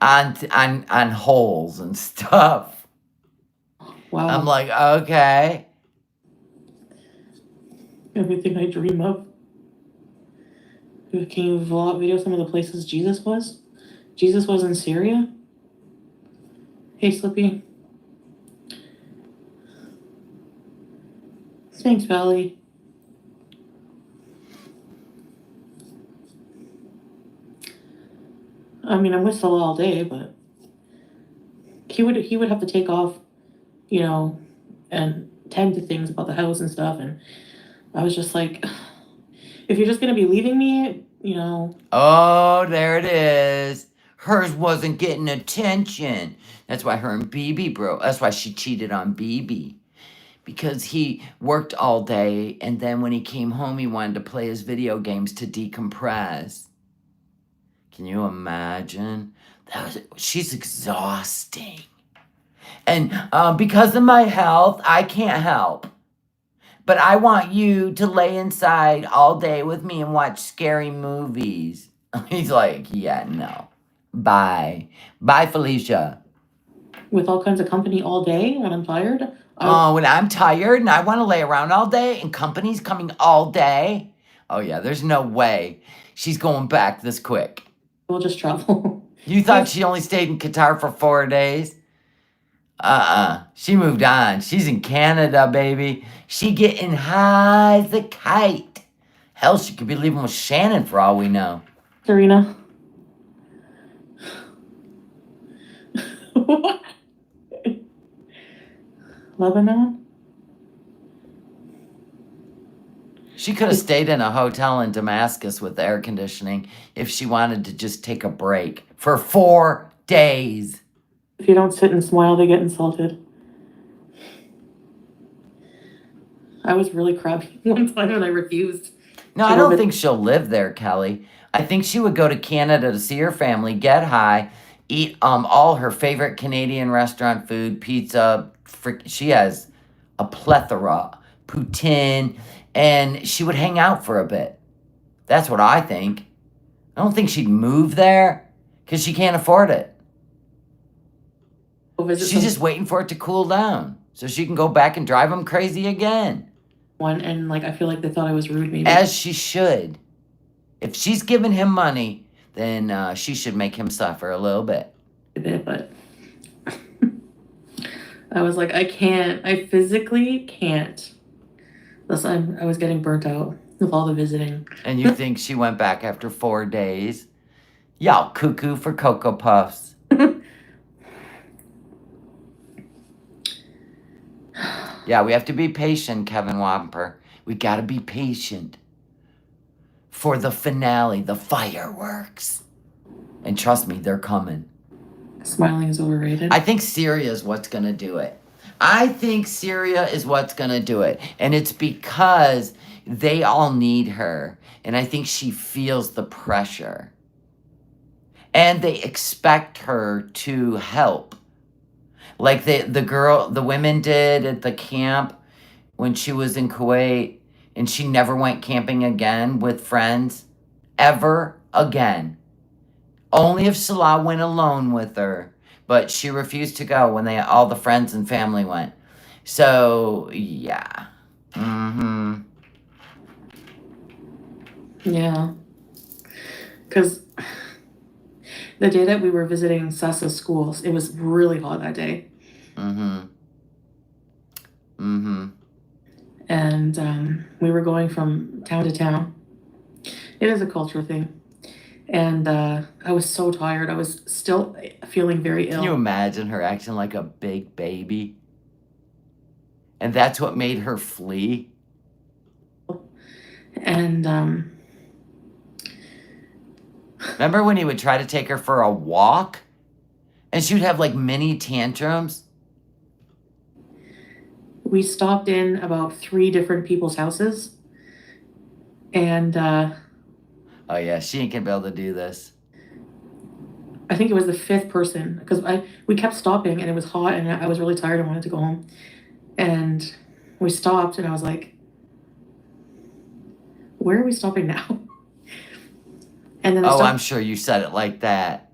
on holes and stuff. Wow. I'm like, okay. Everything I dream of. Can you video some of the places Jesus was? Jesus was in Syria? Hey, Slippy. Thanks, Valley. I mean, I'm with Salah all day, but he would have to take off, and tend to things about the house and stuff. And I was just like, if you're just gonna be leaving me, Oh, there it is. Hers wasn't getting attention. That's why her and BB broke. That's why she cheated on BB. Because he worked all day, and then when he came home, he wanted to play his video games to decompress. Can you imagine? She's exhausting. And because of my health, I can't help. But I want you to lay inside all day with me and watch scary movies. He's like, yeah, no. Bye. Bye, Felicia. With all kinds of company all day when I'm tired? When I'm tired and I want to lay around all day and company's coming all day? Oh, yeah, there's no way she's going back this quick. We'll just travel. You thought she only stayed in Qatar for 4 days? She moved on. She's in Canada, baby. She getting high as a kite. Hell, she could be leaving with Shannon for all we know. Serena. What? Lebanon? She could have stayed in a hotel in Damascus with air conditioning if she wanted to just take a break for 4 days. If you don't sit and smile, they get insulted. I was really crabby one time and I refused. No, I don't think she'll live there, Kelly. I think she would go to Canada to see her family, get high, eat all her favorite Canadian restaurant food, pizza. She has a plethora, poutine, and she would hang out for a bit. That's what I think. I don't think she'd move there because she can't afford it. She's just waiting for it to cool down so she can go back and drive him crazy again. And I feel like they thought I was rude, maybe. As she should. If she's giving him money, then she should make him suffer a little bit. A bit, but I was like, I can't. I physically can't. Listen, I was getting burnt out with all the visiting. And you think she went back after 4 days? Y'all cuckoo for Cocoa Puffs. Yeah, we have to be patient, Kevin Whomper. We gotta be patient for the finale, the fireworks. And trust me, they're coming. Smiling is overrated. I think Syria is what's gonna do it. I think Syria is what's gonna do it. And it's because they all need her. And I think she feels the pressure. And they expect her to help. Like the women did at the camp when she was in Kuwait, and she never went camping again with friends. Ever again. Only if Salah went alone with her. But she refused to go when all the friends and family went. So, yeah. Mm-hmm. Yeah. Because the day that we were visiting Sessa's schools, it was really hot that day. Mm-hmm. Mm-hmm. And we were going from town to town. It is a cultural thing. And I was so tired. I was still feeling very ill. Can you imagine her acting like a big baby? And that's what made her flee? And remember when he would try to take her for a walk? And she would have like mini tantrums? We stopped in about 3 different people's houses. And oh yeah, she ain't gonna be able to do this. I think it was the 5th person, because we kept stopping and it was hot and I was really tired and wanted to go home. And we stopped and I was like, where are we stopping now? And then I'm sure you said it like that.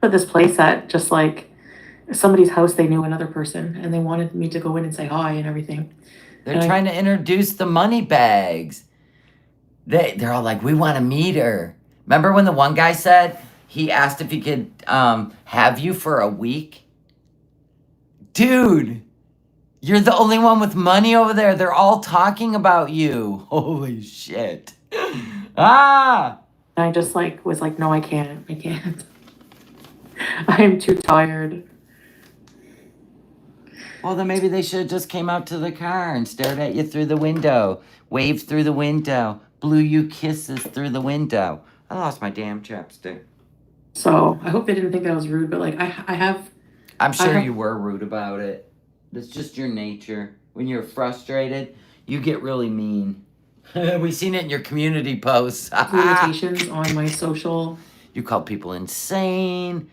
At this place at just like somebody's house, they knew another person and they wanted me to go in and say hi and everything. They're trying to introduce the money bags. They're all like, we want to meet her. Remember when the one guy said he asked if he could have you for a week? Dude, you're the only one with money over there. They're all talking about you. Holy shit. Ah! I just was like, no, I can't. I am too tired. Well, then maybe they should have just came out to the car and stared at you through the window, waved through the window, blew you kisses through the window. I lost my damn chapstick. So I hope they didn't think that was rude, but like I'm sure you were rude about it. It's just your nature. When you're frustrated, you get really mean. We've seen it in your community posts. limitations on my social. You called people insane.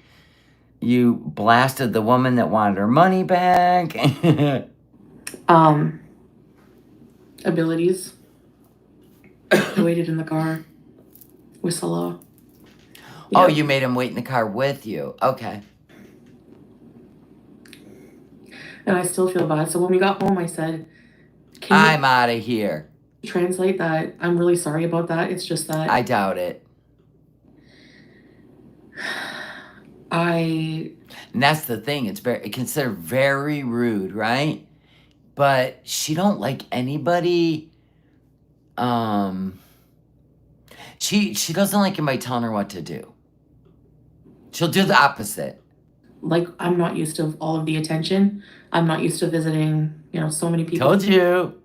You blasted the woman that wanted her money back. Abilities. I waited in the car with Salah. Yeah. Oh, you made him wait in the car with you. Okay. And I still feel bad. So when we got home, I said, I'm out of here. Translate that. I'm really sorry about that. It's just that. I doubt it. And that's the thing. It's considered very rude, right? But she don't like anybody. She doesn't like anybody telling her what to do. She'll do the opposite. Like, I'm not used to all of the attention. I'm not used to visiting, so many people. Told you.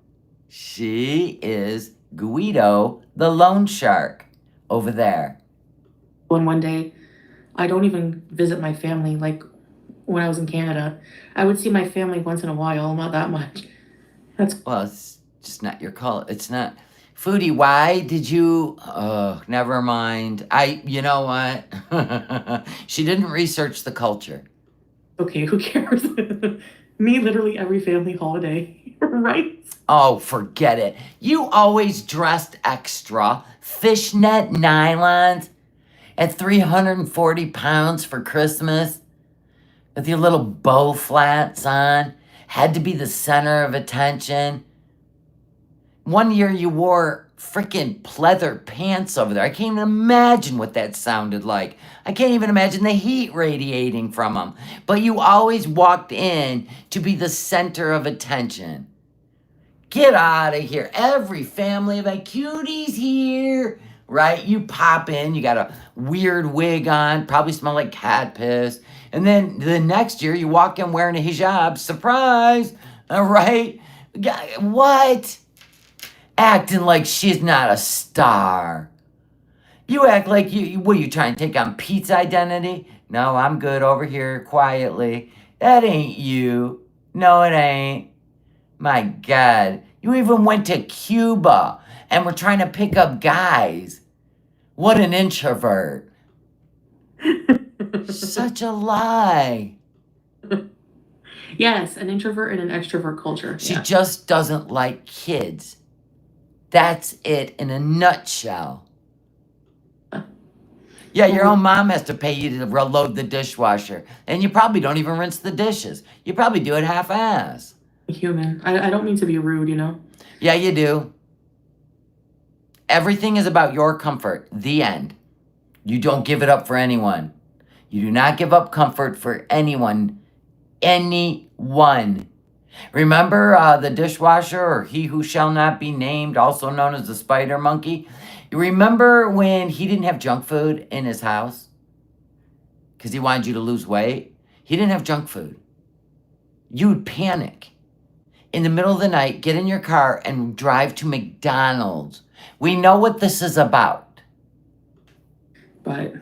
She is Guido, the loan shark, over there. And one day, I don't even visit my family. Like, when I was in Canada, I would see my family once in a while, not that much. Well, it's just not your call. It's not. Foodie, why did you... Oh, never mind. You know what? She didn't research the culture. Okay, who cares? Me, literally every family holiday, right? Oh, forget it. You always dressed extra. Fishnet nylons at 340 pounds for Christmas. With your little bow flats on. Had to be the center of attention. One year you wore freaking pleather pants over there. I can't even imagine what that sounded like. I can't even imagine the heat radiating from them. But you always walked in to be the center of attention. Get out of here. Every family of like, cuties here. Right? You pop in, you got a weird wig on, probably smell like cat piss. And then the next year you walk in wearing a hijab. Surprise! All right? What? Acting like she's not a star. You act like what are you trying to take on Pete's identity? No, I'm good over here quietly. That ain't you. No, it ain't. My God. You even went to Cuba and were trying to pick up guys. What an introvert. Such a lie. Yes, an introvert and an extrovert culture. She Yeah. just doesn't like kids. That's it in a nutshell. Yeah, your own mom has to pay you to load the dishwasher. And you probably don't even rinse the dishes. You probably do it half-ass. Human. I don't mean to be rude, you know? Yeah, you do. Everything is about your comfort. The end. You don't give it up for anyone. You do not give up comfort for anyone. Anyone. Remember the dishwasher, or he who shall not be named, also known as the spider monkey? You remember when he didn't have junk food in his house? Because he wanted you to lose weight? He didn't have junk food. You would panic. In the middle of the night, get in your car and drive to McDonald's. We know what this is about. But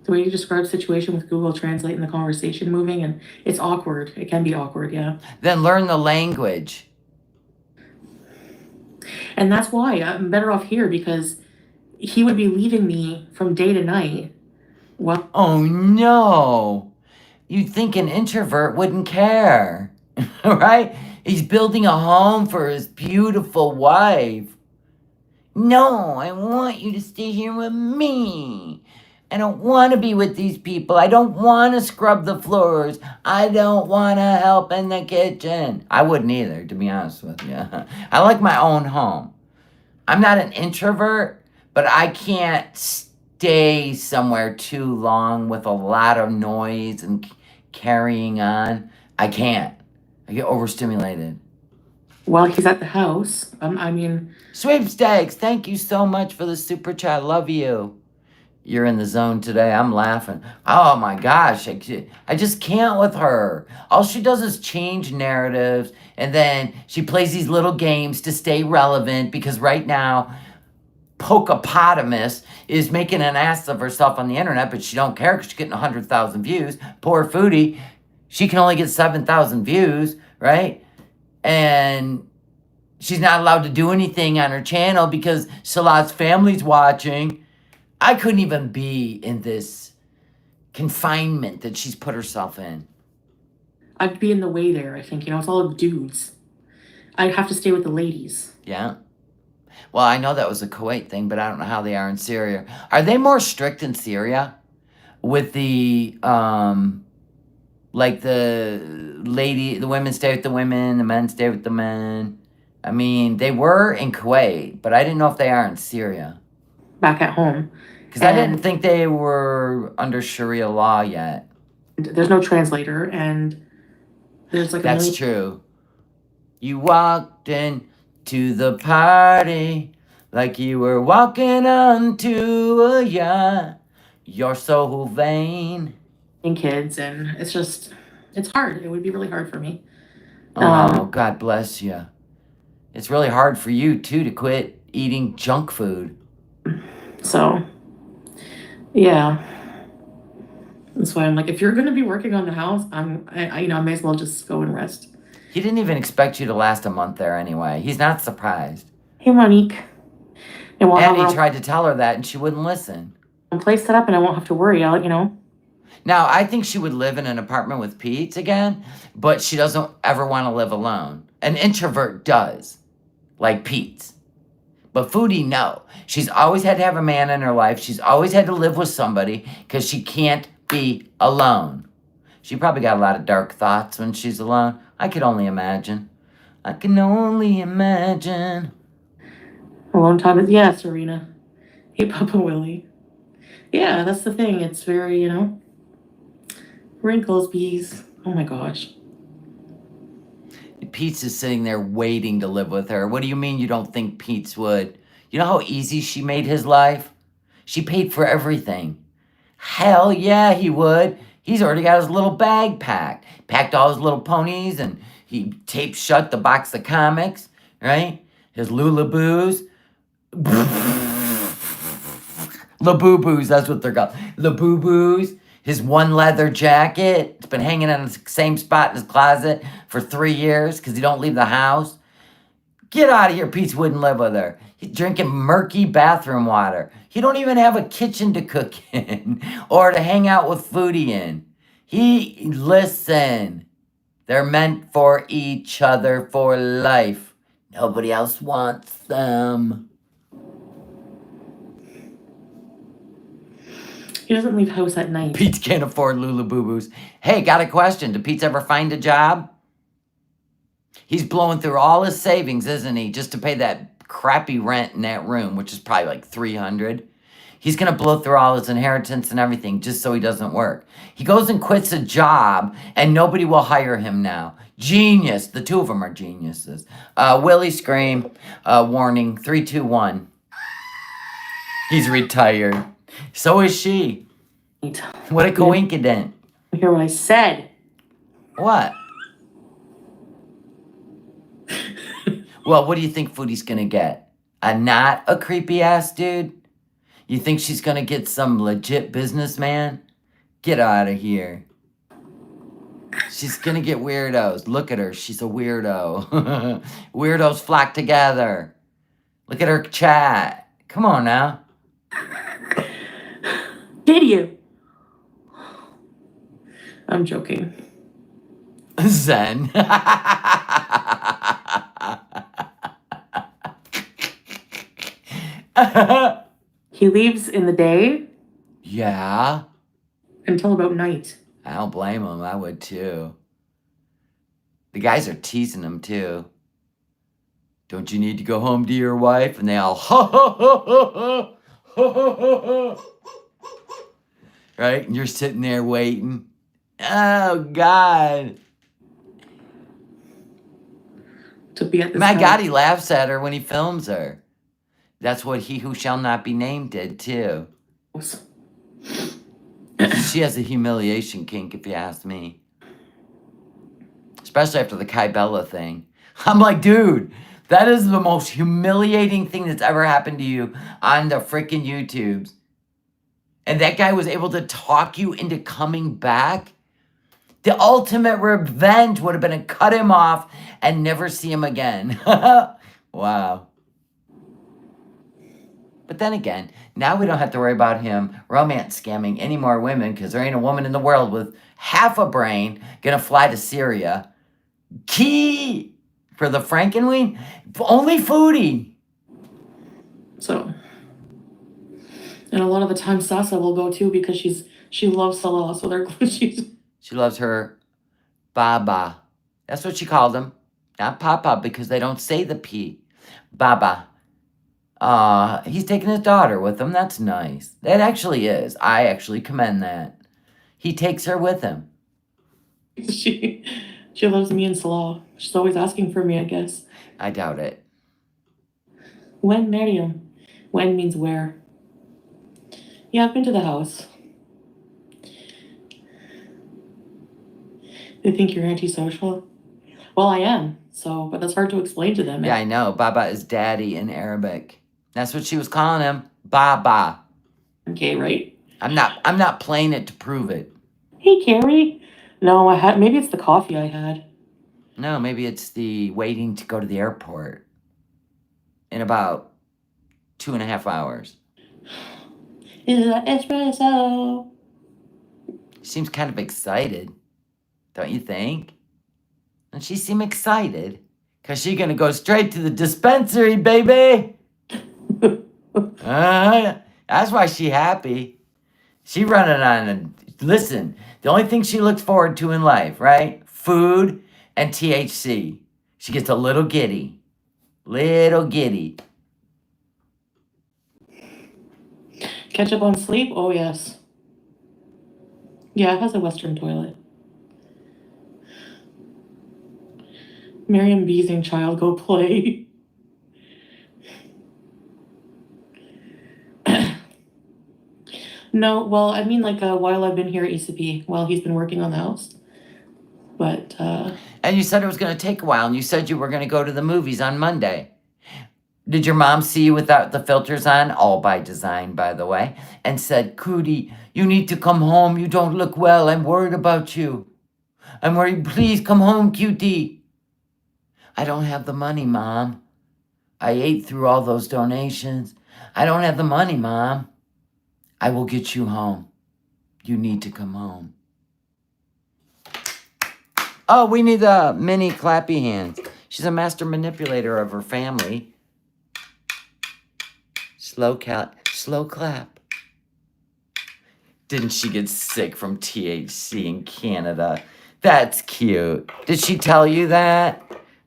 the way you describe the situation with Google Translate and the conversation moving, and it's awkward. It can be awkward, yeah. Then learn the language. And that's why I'm better off here, because he would be leaving me from day to night. Well, Oh no. You'd think an introvert wouldn't care. Right? He's building a home for his beautiful wife. No, I want you to stay here with me. I don't want to be with these people. I don't want to scrub the floors. I don't want to help in the kitchen. I wouldn't either, to be honest with you. I like my own home. I'm not an introvert, but I can't stay somewhere too long with a lot of noise and carrying on. I can't. I get overstimulated. while he's at the house, I mean, Sweepstakes, thank you so much for the super chat. Love you. You're in the zone today. I'm laughing. Oh my gosh, I just can't with her. All she does is change narratives, and then she plays these little games to stay relevant, because right now, Pokepotamus is making an ass of herself on the internet, but she don't care because she's getting 100,000 views. Poor Foodie, she can only get 7,000 views, right? And she's not allowed to do anything on her channel because Salad's family's watching. I couldn't even be in this confinement that she's put herself in. I'd be in the way there, I think. You know, it's all of dudes. I'd have to stay with the ladies. Yeah. Well, I know that was a Kuwait thing, but I don't know how they are in Syria. Are they more strict in Syria with the, like the women stay with the women, the men stay with the men? I mean, they were in Kuwait, but I didn't know if they are in Syria. Back at home. Because I didn't think they were under Sharia law yet. There's no translator, and there's like That's true. You walked into the party like you were walking onto a yacht. You're so vain. kids, and it's hard. It would be really hard for me. Oh, God bless you. It's really hard for you, too, to quit eating junk food. So, yeah. That's why I'm like, if you're going to be working on the house, I may as well just go and rest. He didn't even expect you to last a month there anyway. He's not surprised. Hey, Monique. And he tried to tell her that, and she wouldn't listen. Place set up, and I won't have to worry. I'll, Now, I think she would live in an apartment with Pete again, but she doesn't ever want to live alone. An introvert does, like Pete. But Foodie, no. She's always had to have a man in her life. She's always had to live with somebody because she can't be alone. She probably got a lot of dark thoughts when she's alone. I could only imagine. I can only imagine. Alone time is, yeah, Serena. Hey, Papa Willie. Yeah, that's the thing. It's very, wrinkles, bees. Oh my gosh. Pete's is sitting there waiting to live with her. What do you mean you don't think Pete's would? You know how easy she made his life? She paid for everything. Hell yeah, he would. He's already got his little bag packed. Packed all his little ponies and he taped shut the box of comics, right? His Lulaboos. Labuboos, that's what they're called. Labuboos. His one leather jacket. It's been hanging in the same spot in his closet for 3 years because he don't leave the house. Get out of here. Pete wouldn't live with her. He's drinking murky bathroom water. He don't even have a kitchen to cook in or to hang out with Foodie in. Listen. They're meant for each other for life. Nobody else wants them. He doesn't leave house at night. Pete can't afford Lulaboobos. Hey, got a question. Did Pete ever find a job? He's blowing through all his savings, isn't he? Just to pay that crappy rent in that room, which is probably like $300. He's going to blow through all his inheritance and everything just so he doesn't work. He goes and quits a job and nobody will hire him now. Genius. The two of them are geniuses. Willie Scream. Warning. 3, 2, 1. He's retired. So is she. What a coincidence. Hear what I said. What? Well, what do you think Foodie's gonna get? Not a creepy ass dude? You think she's gonna get some legit businessman? Get out of here. She's gonna get weirdos. Look at her. She's a weirdo. Weirdos flock together. Look at her chat. Come on now. Did you? I'm joking. Zen. He leaves in the day Yeah. until about night. I don't blame him. I would too. The guys are teasing him too. Don't you need to go home to your wife? And they all right? And you're sitting there waiting. Oh God. To be at this My house. God, he laughs at her when he films her. That's what He Who Shall Not Be Named did too. She has a humiliation kink, if you ask me. Especially after the Kai Bella thing. I'm like, dude, that is the most humiliating thing that's ever happened to you on the freaking YouTubes. And that guy was able to talk you into coming back. The ultimate revenge would have been to cut him off and never see him again. Wow. But then again, now we don't have to worry about him romance scamming any more women because there ain't a woman in the world with half a brain gonna fly to Syria. Key for the Frankenweenie? Only Foodie. So, and a lot of the time Sasa will go too because she loves Salah, so they're she's. She loves her Baba. That's what she called him. Not Papa because they don't say the P. Baba. He's taking his daughter with him. That's nice. That actually is. I actually commend that. He takes her with him. She loves me and Salah. She's always asking for me, I guess. I doubt it. When, Miriam? When means where. Yeah, I've been to the house. They think you're antisocial? Well, I am, but that's hard to explain to them. Yeah, I know. Baba is daddy in Arabic. That's what she was calling him. Baba. Okay, right? I'm not playing it to prove it. Hey, Carrie. No, maybe it's the coffee I had. No, maybe it's the waiting to go to the airport in about 2.5 hours. Is it espresso? Seems kind of excited. Don't you think? Doesn't she seem excited? Because she's going to go straight to the dispensary, baby. That's why she happy. She running on listen, the only thing she looks forward to in life, right? Food and THC. She gets a little giddy. Little giddy. Catch up on sleep? Oh, yes. Yeah, it has a Western toilet. Miriam Beasing child, go play. No, well, I mean, like, while I've been here at ECP, while he's been working on the house. But, And you said it was going to take a while, and you said you were going to go to the movies on Monday. Did your mom see you without the filters on? All by design, by the way. And said, Cootie, you need to come home. You don't look well. I'm worried about you. I'm worried. Please come home, cutie. I don't have the money, Mom. I ate through all those donations. I don't have the money, Mom. I will get you home. You need to come home. Oh, we need the mini clappy hands. She's a master manipulator of her family. Slow clap. Didn't she get sick from THC in Canada? That's cute. Did she tell you that?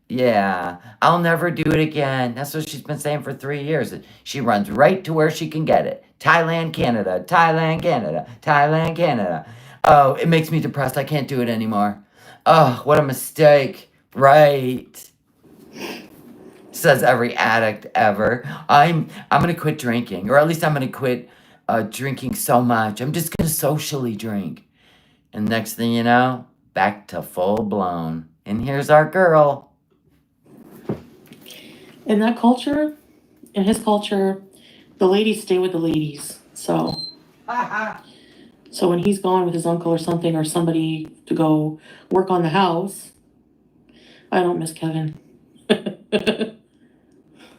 Yeah, I'll never do it again. That's what she's been saying for 3 years. She runs right to where she can get it. Thailand, Canada, Thailand, Canada, Thailand, Canada. Oh, it makes me depressed. I can't do it anymore. Oh, what a mistake. Right. Says every addict ever. I'm gonna quit drinking, or at least I'm gonna quit drinking so much. I'm just gonna socially drink. And next thing you know, back to full blown. And here's our girl. in that culture, in his culture, the ladies stay with the ladies. So when he's gone with his uncle or something, or somebody to go work on the house, I don't miss Kevin.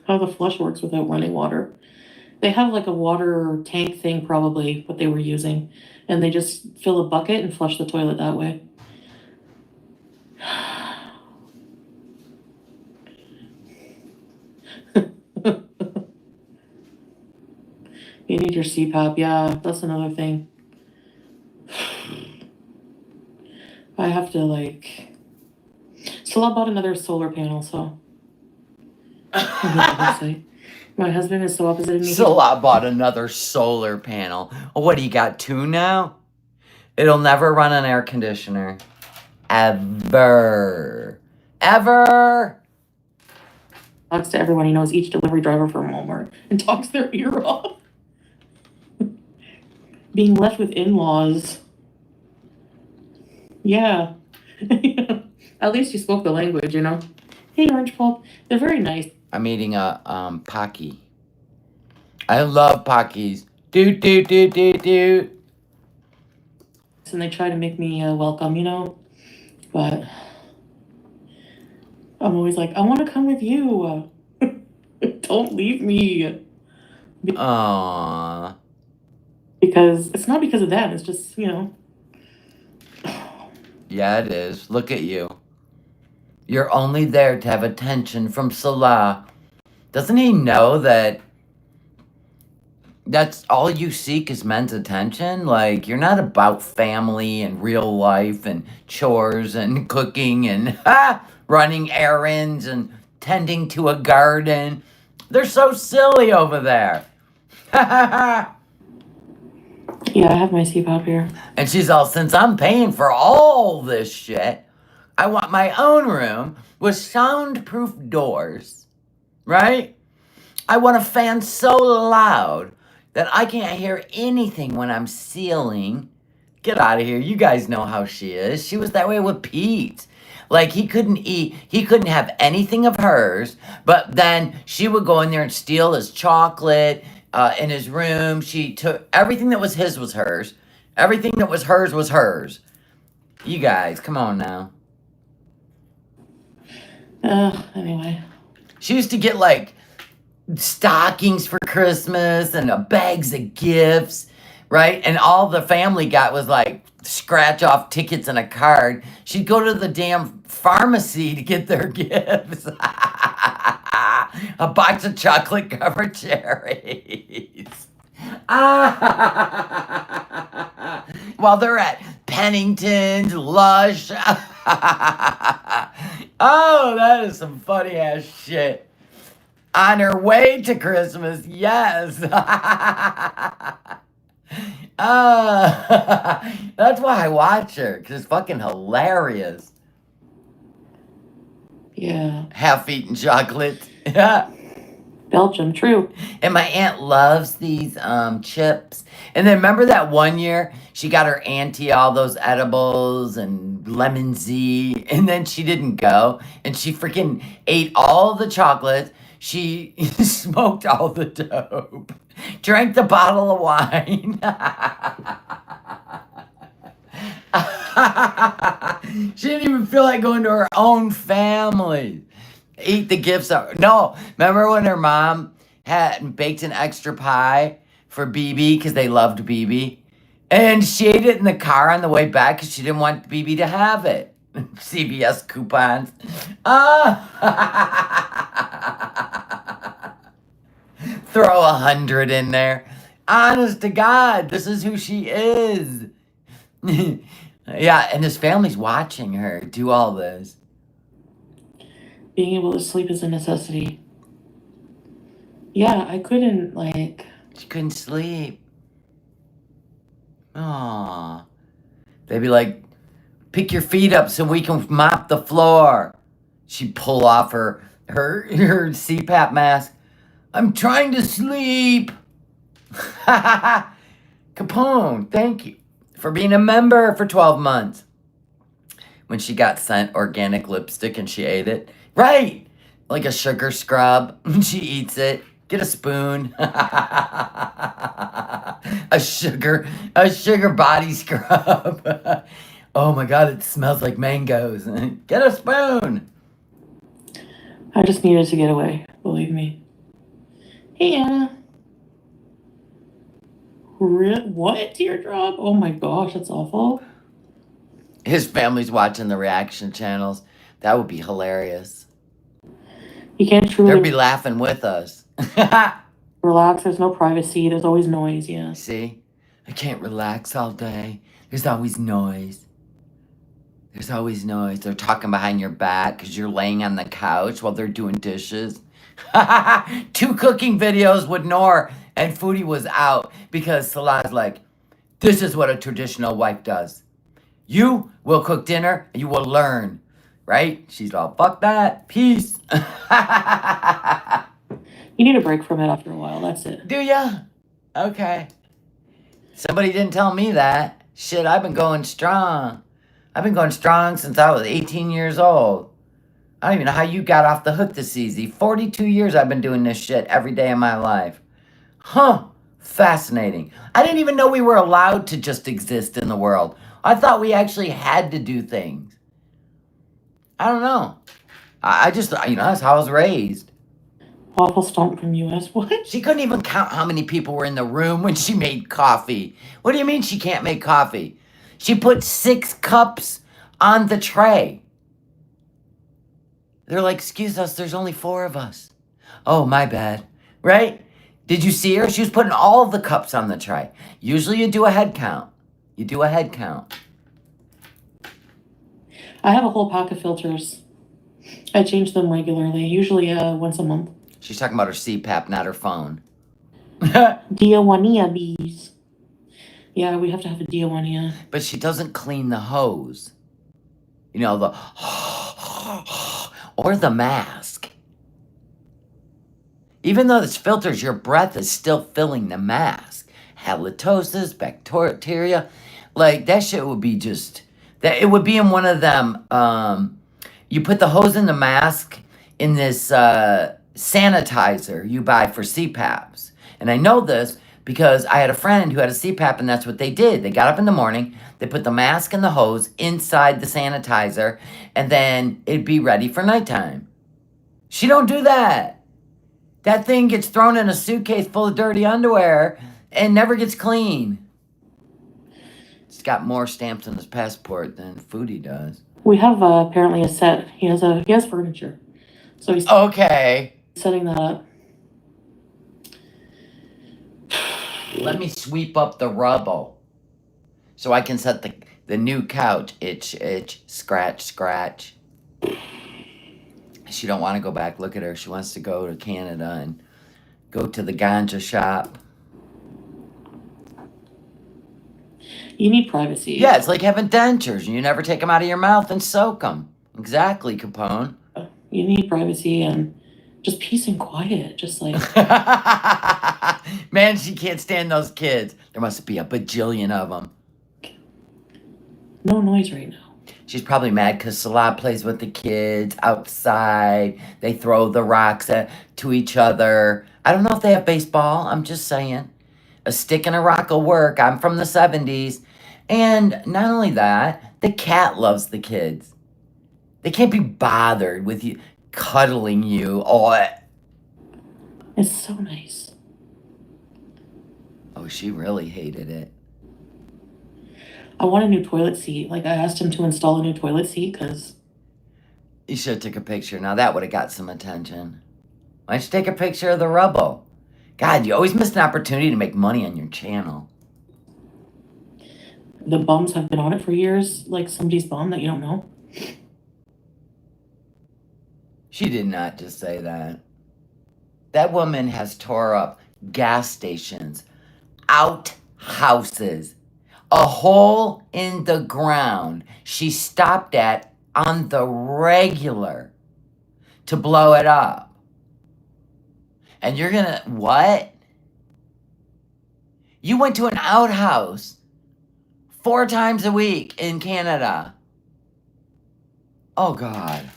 How the flush works without running water. They have like a water tank thing, probably what they were using, and they just fill a bucket and flush the toilet that way. You need your CPAP. Yeah, that's another thing. I have to like. So I bought another solar panel, so. My husband is so opposite of me. So I bought another solar panel. What do you got, 2 now? It'll never run an air conditioner. Ever. Talks to everyone he knows, each delivery driver from Walmart, and talks their ear off. Being left with in-laws. Yeah. At least you spoke the language, you know. Hey, Orange Pulp. They're very nice. I'm eating a Pocky. I love Pockies. Doot. And they try to make me welcome, you know. But I'm always like, I want to come with you. Don't leave me. Aww. Because it's not because of that. It's just, you know. Yeah, it is. Look at you. You're only there to have attention from Salah. Doesn't he know that that's all you seek is men's attention? Like, you're not about family and real life and chores and cooking and running errands and tending to a garden. They're so silly over there. Yeah, I have my CPAP here. And she's all, since I'm paying for all this shit, I want my own room with soundproof doors, right? I want a fan so loud that I can't hear anything when I'm sealing. Get out of here. You guys know how she is. She was that way with Pete. Like, he couldn't have anything of hers, but then she would go in there and steal his chocolate in his room. She took everything that was his was hers. Everything that was hers was hers. You guys, come on now. Anyway. She used to get like stockings for Christmas and bags of gifts, right? And all the family got was like scratch off tickets and a card. She'd go to the damn pharmacy to get their gifts. A box of chocolate covered cherries. While they're at Pennington's, Lush. Oh, that is some funny ass shit. On her way to Christmas, yes. That's why I watch her, because it's fucking hilarious. Yeah. Half-eaten chocolate. Yeah. Belgium, true. And my aunt loves these chips. And then remember that one year she got her auntie all those edibles and lemon Z, and then she didn't go, and she freaking ate all the chocolates. She smoked all the dope, drank the bottle of wine. She didn't even feel like going to her own family. Eat the gifts. No, remember when her mom had baked an extra pie for BB because they loved BB? And she ate it in the car on the way back because she didn't want BB to have it. CVS coupons. Throw 100 in there. Honest to God, this is who she is. Yeah, and this family's watching her do all this. Being able to sleep is a necessity. Yeah, I couldn't, like... She couldn't sleep. Aww. They'd be like, pick your feet up so we can mop the floor. She'd pull off her CPAP mask. I'm trying to sleep. Capone, thank you for being a member for 12 months. When she got sent organic lipstick and she ate it. Right. Like a sugar scrub. She eats it. Get a spoon. a sugar body scrub. Oh my God, it smells like mangoes. Get a spoon. I just needed to get away, believe me. Hey, Anna. What? Teardrop? Oh my gosh, that's awful. His family's watching the reaction channels. That would be hilarious. You can't truly... They'd be laughing with us. Relax, there's no privacy. There's always noise, yeah. See? I can't relax all day. There's always noise. There's always noise. They're talking behind your back because you're laying on the couch while they're doing dishes. 2 cooking videos with Noor, and Foodie was out because Salah's like, this is what a traditional wife does. You will cook dinner and you will learn, right? She's all, fuck that. Peace. You need a break from it after a while. That's it. Do ya? Okay. Somebody didn't tell me that. Shit, I've been going strong. I've been going strong since I was 18 years old. I don't even know how you got off the hook this easy. 42 years I've been doing this shit every day of my life. Huh. Fascinating. I didn't even know we were allowed to just exist in the world. I thought we actually had to do things. I don't know. I just, that's how I was raised. Waffle Stomp from US. What? She couldn't even count how many people were in the room when she made coffee. What do you mean she can't make coffee? She put 6 cups on the tray. They're like, excuse us, there's only 4 of us. Oh, my bad. Right? Did you see her? She was putting all the cups on the tray. Usually you do a head count. You do a head count. I have a whole pack of filters. I change them regularly, usually once a month. She's talking about her CPAP, not her phone. Diawania bees. Yeah, we have to have a Diawania. But she doesn't clean the hose. The or the mask. Even though it's filters, your breath is still filling the mask. Halitosis, bacteria. Like, that shit would be just... It would be in one of them... you put the hose in the mask in this sanitizer you buy for CPAPs. And I know this because I had a friend who had a CPAP, and that's what they did. They got up in the morning, they put the mask and the hose inside the sanitizer, and then it'd be ready for nighttime. She don't do that. That thing gets thrown in a suitcase full of dirty underwear and never gets clean. It's got more stamps on his passport than Foodie does. We have apparently a set. He has furniture, so he's okay. Setting that up. Let me sweep up the rubble so I can set the new couch. Itch, itch, scratch, scratch. She don't want to go back. Look at her. She wants to go to Canada and go to the ganja shop. You need privacy. Yeah, it's like having dentures. You never take them out of your mouth and soak them. Exactly, Capone. You need privacy, and Just peace and quiet. Just like, Man, she can't stand those kids. There must be a bajillion of them. no noise right now. She's probably mad because Salah plays with the kids outside. They throw the rocks to each other. I don't know if they have baseball. I'm just saying. A stick and a rock will work. I'm from the 70s. And not only that, the cat loves the kids. They can't be bothered with you cuddling you. It's so nice. Oh, she really hated it. I want a new toilet seat. Like, I asked him to install a new toilet seat because You should have took a picture. Now that would have got some attention. Why don't you take a picture of the rubble? God, you always miss an opportunity to make money on your channel. the bums have been on it for years. Like somebody's bum that you don't know. She did not just say that. That woman has tore up gas stations, outhouses, a hole in the ground she stopped at on the regular to blow it up. And you're gonna, what? You went to an outhouse 4 times a week in Canada. Oh, God.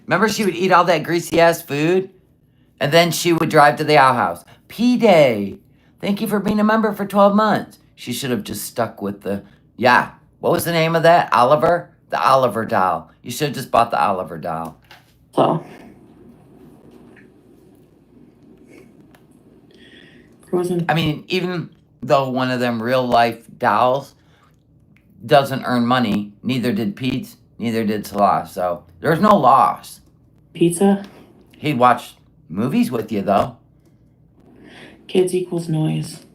Remember she would eat all that greasy-ass food? And then she would drive to the outhouse. P-Day. Thank you for being a member for 12 months. She should have just stuck with the, yeah. What was the name of that? Oliver? The Oliver doll. You should have just bought the Oliver doll. So, frozen. I mean, even though one of them real-life dolls doesn't earn money, neither did Pete, neither did Salah. So there's no loss. Pizza. He'd watch movies with you, though. Kids equals noise.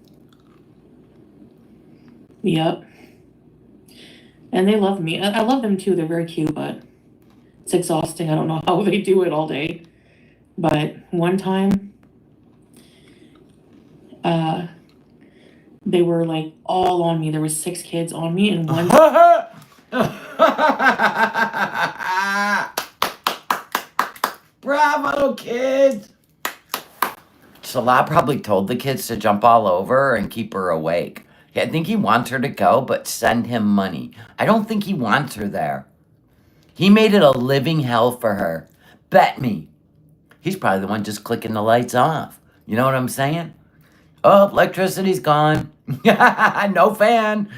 Yep. And they love me. I love them too. They're very cute, but it's exhausting. I don't know how they do it all day. But one time, they were like all on me. There was 6 kids on me, and one. Bravo, kids! Salah probably told the kids to jump all over her and keep her awake. I think he wants her to go, but send him money. I don't think he wants her there. He made it a living hell for her. Bet me. He's probably the one just clicking the lights off. You know what I'm saying? Oh, electricity's gone. No fan.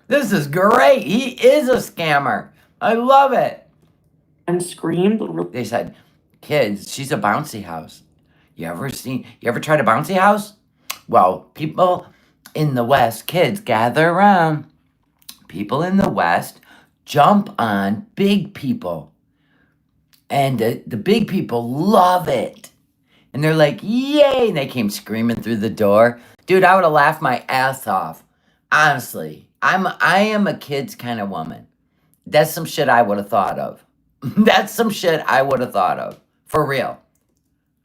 This is great. He is a scammer. I love it. And screamed. They said, kids, she's a bouncy house. You ever tried a bouncy house? Well, people in the West, kids, gather around. People in the West jump on big people. And the big people love it. And they're like, yay! And they came screaming through the door. Dude, I would have laughed my ass off. Honestly, I am a kid's kind of woman. That's some shit I would have thought of. That's some shit I would have thought of. For real.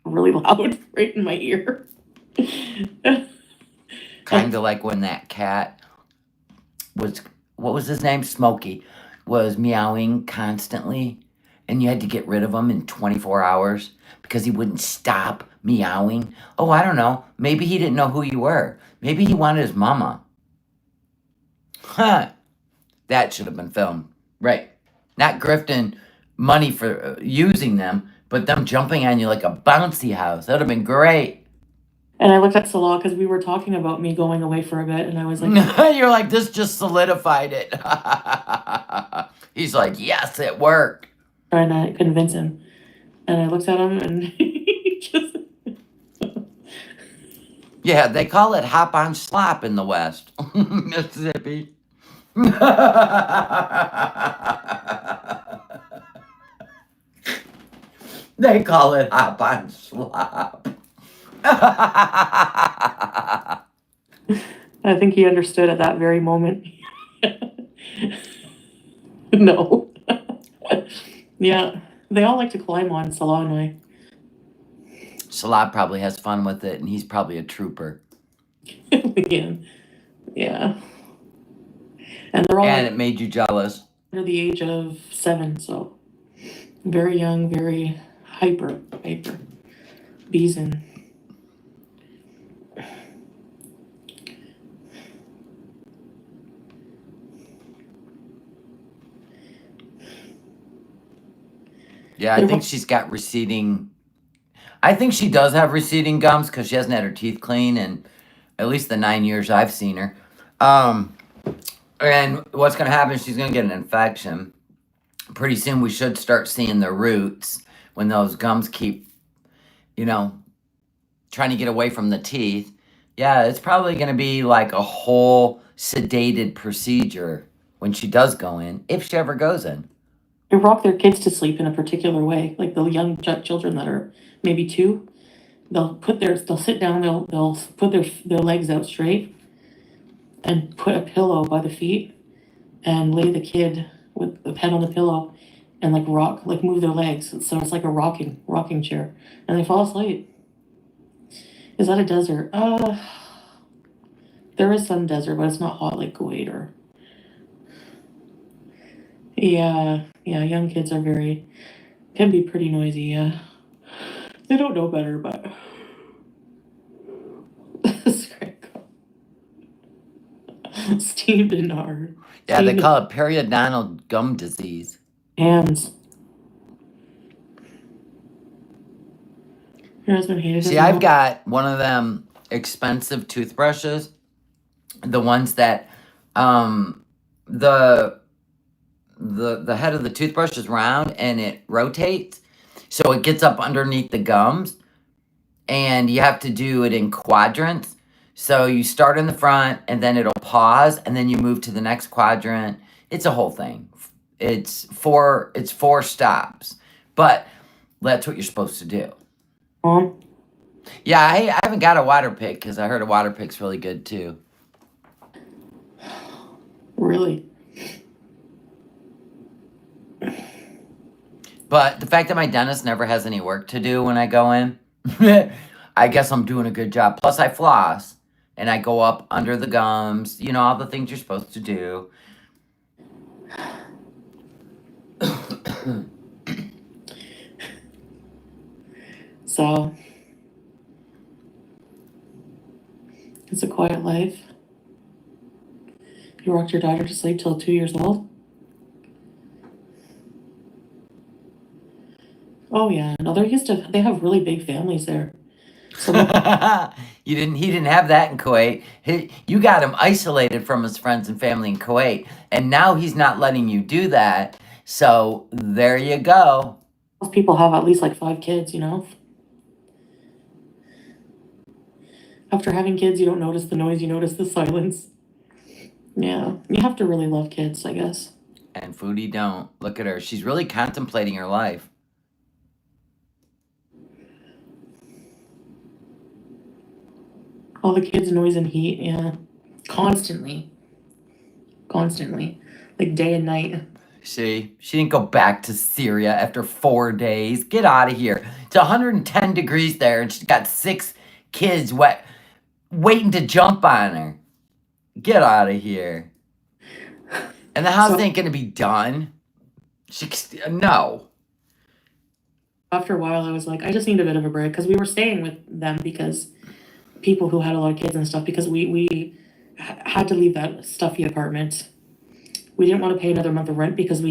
Really loud right in my ear. Kind of like when that cat was, what was his name? Smokey, was meowing constantly. And you had to get rid of him in 24 hours because he wouldn't stop meowing. Oh, I don't know. Maybe he didn't know who you were. Maybe he wanted his mama. Huh. That should have been filmed. Right. Not grifting money for using them, but them jumping on you like a bouncy house. That would have been great. And I looked at Salah because we were talking about me going away for a bit, and I was like, You're like, this just solidified it. He's like, yes, it worked. trying to convince him. And I looked at him, and he just. Yeah, they call it hop on slop in the West. Mississippi. They call it hop on slop. I think he understood at that very moment. No. Yeah, they all like to climb on Salah and I. Salah probably has fun with it, and he's probably a trooper. Yeah. And they're all And it made you jealous. under the age of 7, so Very young, very hyper. Bees in. Yeah, I think she's got receding. I think she does have receding gums because she hasn't had her teeth clean in at least the 9 years I've seen her. And what's going to happen is she's going to get an infection. Pretty soon we should start seeing the roots when those gums keep, trying to get away from the teeth. Yeah, it's probably going to be like a whole sedated procedure when she does go in, if she ever goes in. They rock their kids to sleep in a particular way, like the young children that are maybe 2. They'll sit down, they'll put their legs out straight and put a pillow by the feet and lay the kid with the head on the pillow and move their legs. So it's like a rocking chair, and they fall asleep. Is that a desert? There is some desert, but it's not hot like Kuwait or. Yeah, young kids can be pretty noisy, yeah. They don't know better, but. Steamed and hard. Yeah, they call it periodontal gum disease. Hands. Your husband hated See, I've got one of them expensive toothbrushes. The ones that the head of the toothbrush is round and it rotates. So it gets up underneath the gums. And you have to do it in quadrants. So you start in the front and then it'll pause and then you move to the next quadrant. It's a whole thing. It's 4 stops. But that's what you're supposed to do. Yeah, I haven't got a water pick because I heard a water pick's really good too. Really? But the fact that my dentist never has any work to do when I go in, I guess I'm doing a good job. Plus, I floss and I go up under the gums. You know, all the things you're supposed to do. So, it's a quiet life. You rocked your daughter to sleep till 2 years old? Oh yeah, no, they have really big families there. So he didn't have that in Kuwait. You got him isolated from his friends and family in Kuwait, and now he's not letting you do that. So there you go. Most people have at least like 5 kids, you know. After having kids, you don't notice the noise, you notice the silence. Yeah, you have to really love kids, I guess. And Foodie don't. Look at her. She's really contemplating her life. All the kids' noise and heat, yeah. Constantly. Like day and night. See, she didn't go back to Syria after 4 days. Get out of here. It's 110 degrees there, and she's got 6 kids waiting to jump on her. Get out of here. And the house ain't gonna be done. No. After a while, I was like, I just need a bit of a break because we were staying with them because people who had a lot of kids and stuff because we had to leave that stuffy apartment. We didn't want to pay another month of rent because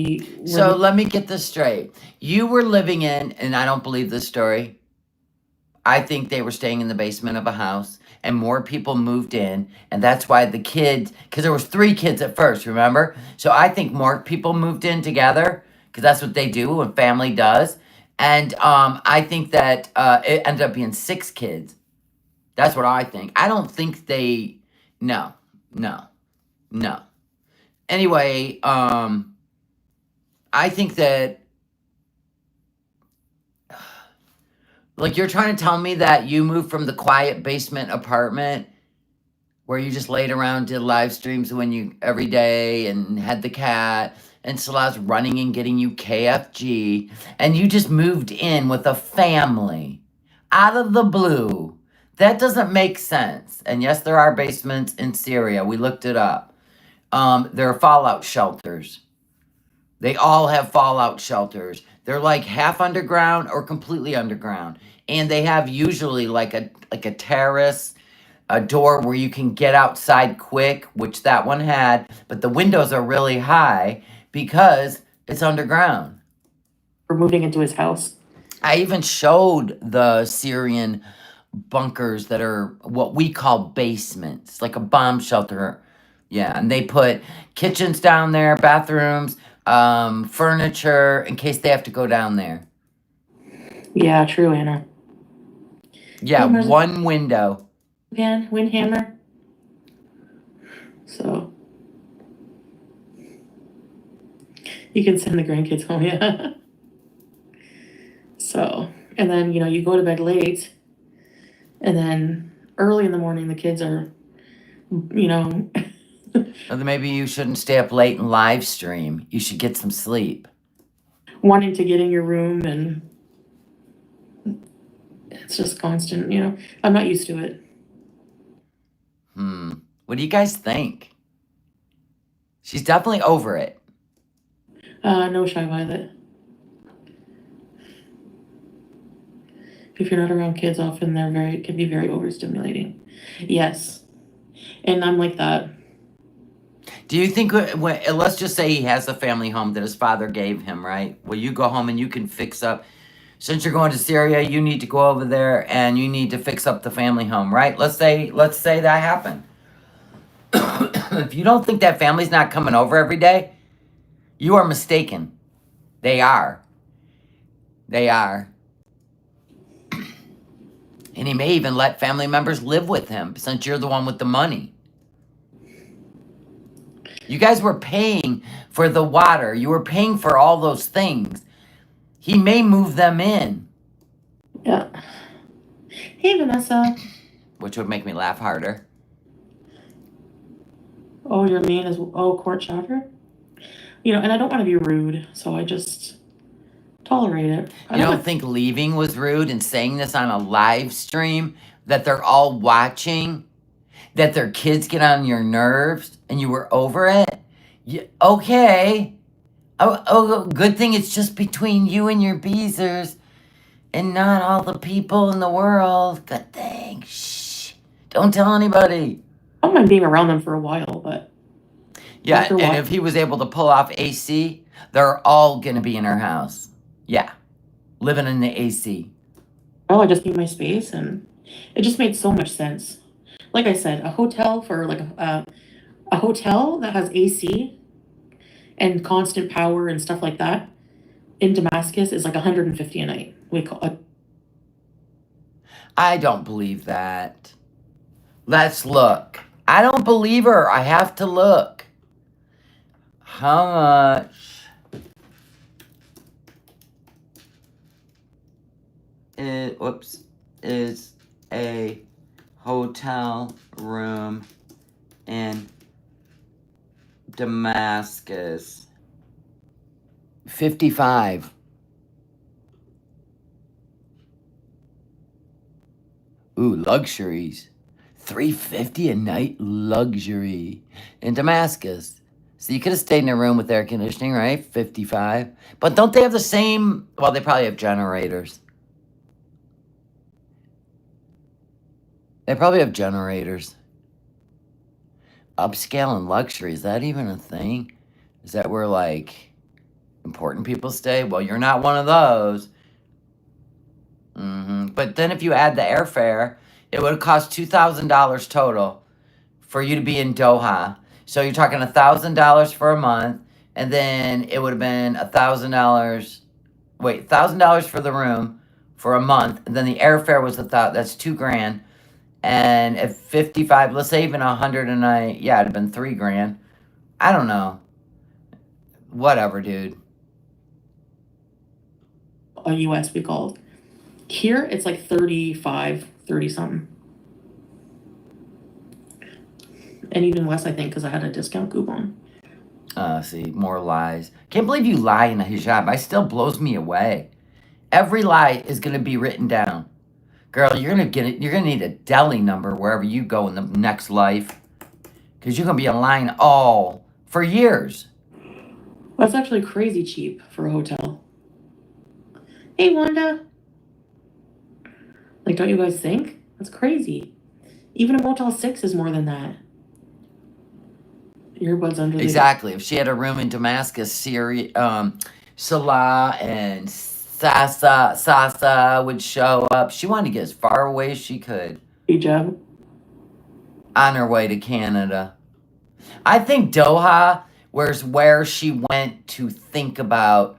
So let me get this straight. You were living in, and I don't believe this story. I think they were staying in the basement of a house, and more people moved in, and that's why the kids, because there was 3 kids at first, remember? So I think more people moved in together, because that's what they do when family does. And I think that it ended up being 6 kids. That's what I think. I don't think they... No. Anyway, I think that... Like, you're trying to tell me that you moved from the quiet basement apartment where you just laid around, did live streams every day and had the cat, and Salah's running and getting you KFG, and you just moved in with a family out of the blue. That doesn't make sense. And yes, there are basements in Syria. We looked it up. There are fallout shelters. They all have fallout shelters. They're like half underground or completely underground. And they have usually like a terrace, a door where you can get outside quick, which that one had, but the windows are really high because it's underground. We're moving into his house. I even showed the Syrian bunkers that are what we call basements, like a bomb shelter. Yeah, and they put kitchens down there, bathrooms, furniture in case they have to go down there. Yeah, true, Anna. Yeah, Hammer's one window. Pan, Windhammer. So you can send the grandkids home, yeah. So, and then, you go to bed late, and then early in the morning, the kids are, Or maybe you shouldn't stay up late and live stream. You should get some sleep. wanting to get in your room, and it's just constant, I'm not used to it. What do you guys think? She's definitely over it. No, Shy Violet. If you're not around kids often, it can be very overstimulating. Yes. And I'm like that. Do you think, let's just say he has a family home that his father gave him, right? Well, you go home and you can fix up. Since you're going to Syria, you need to go over there and you need to fix up the family home, right? Let's say that happened. If you don't think that family's not coming over every day, you are mistaken. They are. They are. And he may even let family members live with him since you're the one with the money. You guys were paying for the water. You were paying for all those things. He may move them in. Yeah. Hey, Vanessa. Which would make me laugh harder. Oh, you're mean as court chatter? And I don't want to be rude, so I just tolerate it. You don't think leaving was rude and saying this on a live stream that they're all watching, that their kids get on your nerves and you were over it? Okay. Oh, good thing it's just between you and your beezers and not all the people in the world. Good thing. Shh. Don't tell anybody. I don't mind being around them for a while, but... Yeah, and if he was able to pull off AC, they're all going to be in her house. Yeah, living in the AC. Oh, I just need my space, and it just made so much sense. Like I said, a hotel for like a hotel that has AC and constant power and stuff like that in Damascus is like $150 a night. We call it. I don't believe that. Let's look. I don't believe her. I have to look. How much is a hotel room in Damascus? 55. Ooh, luxuries. $350 a night luxury in Damascus. So you could have stayed in a room with air conditioning, right? 55. But don't they have the same? Well, they probably have generators. They probably have generators. Upscale and luxury, is that even a thing? Is that where, like, important people stay? Well, you're not one of those. But then if you add the airfare, it would cost $2,000 total for you to be in Doha. So you're talking $1,000 for a month, and then it would have been $1,000. Wait, $1,000 for the room for a month, and then the airfare was that's $2,000. And at 55, let's say even 100 a night, yeah, it'd have been $3,000. I don't know. Whatever, dude. A US we called. Here it's like 35, 30 something. And even less, I think, because I had a discount coupon. See, more lies. Can't believe you lie in a hijab. It still blows me away. Every lie is going to be written down. Girl, you're going to need a deli number wherever you go in the next life. Because you're going to be online all for years. That's actually crazy cheap for a hotel. Hey, Wanda. Like, don't you guys think? That's crazy. Even a Motel 6 is more than that. Earbuds under the... Exactly. If she had a room in Damascus, Syria, Salah and Sasa would show up. She wanted to get as far away as she could. Hijab. On her way to Canada. I think Doha was where she went to think about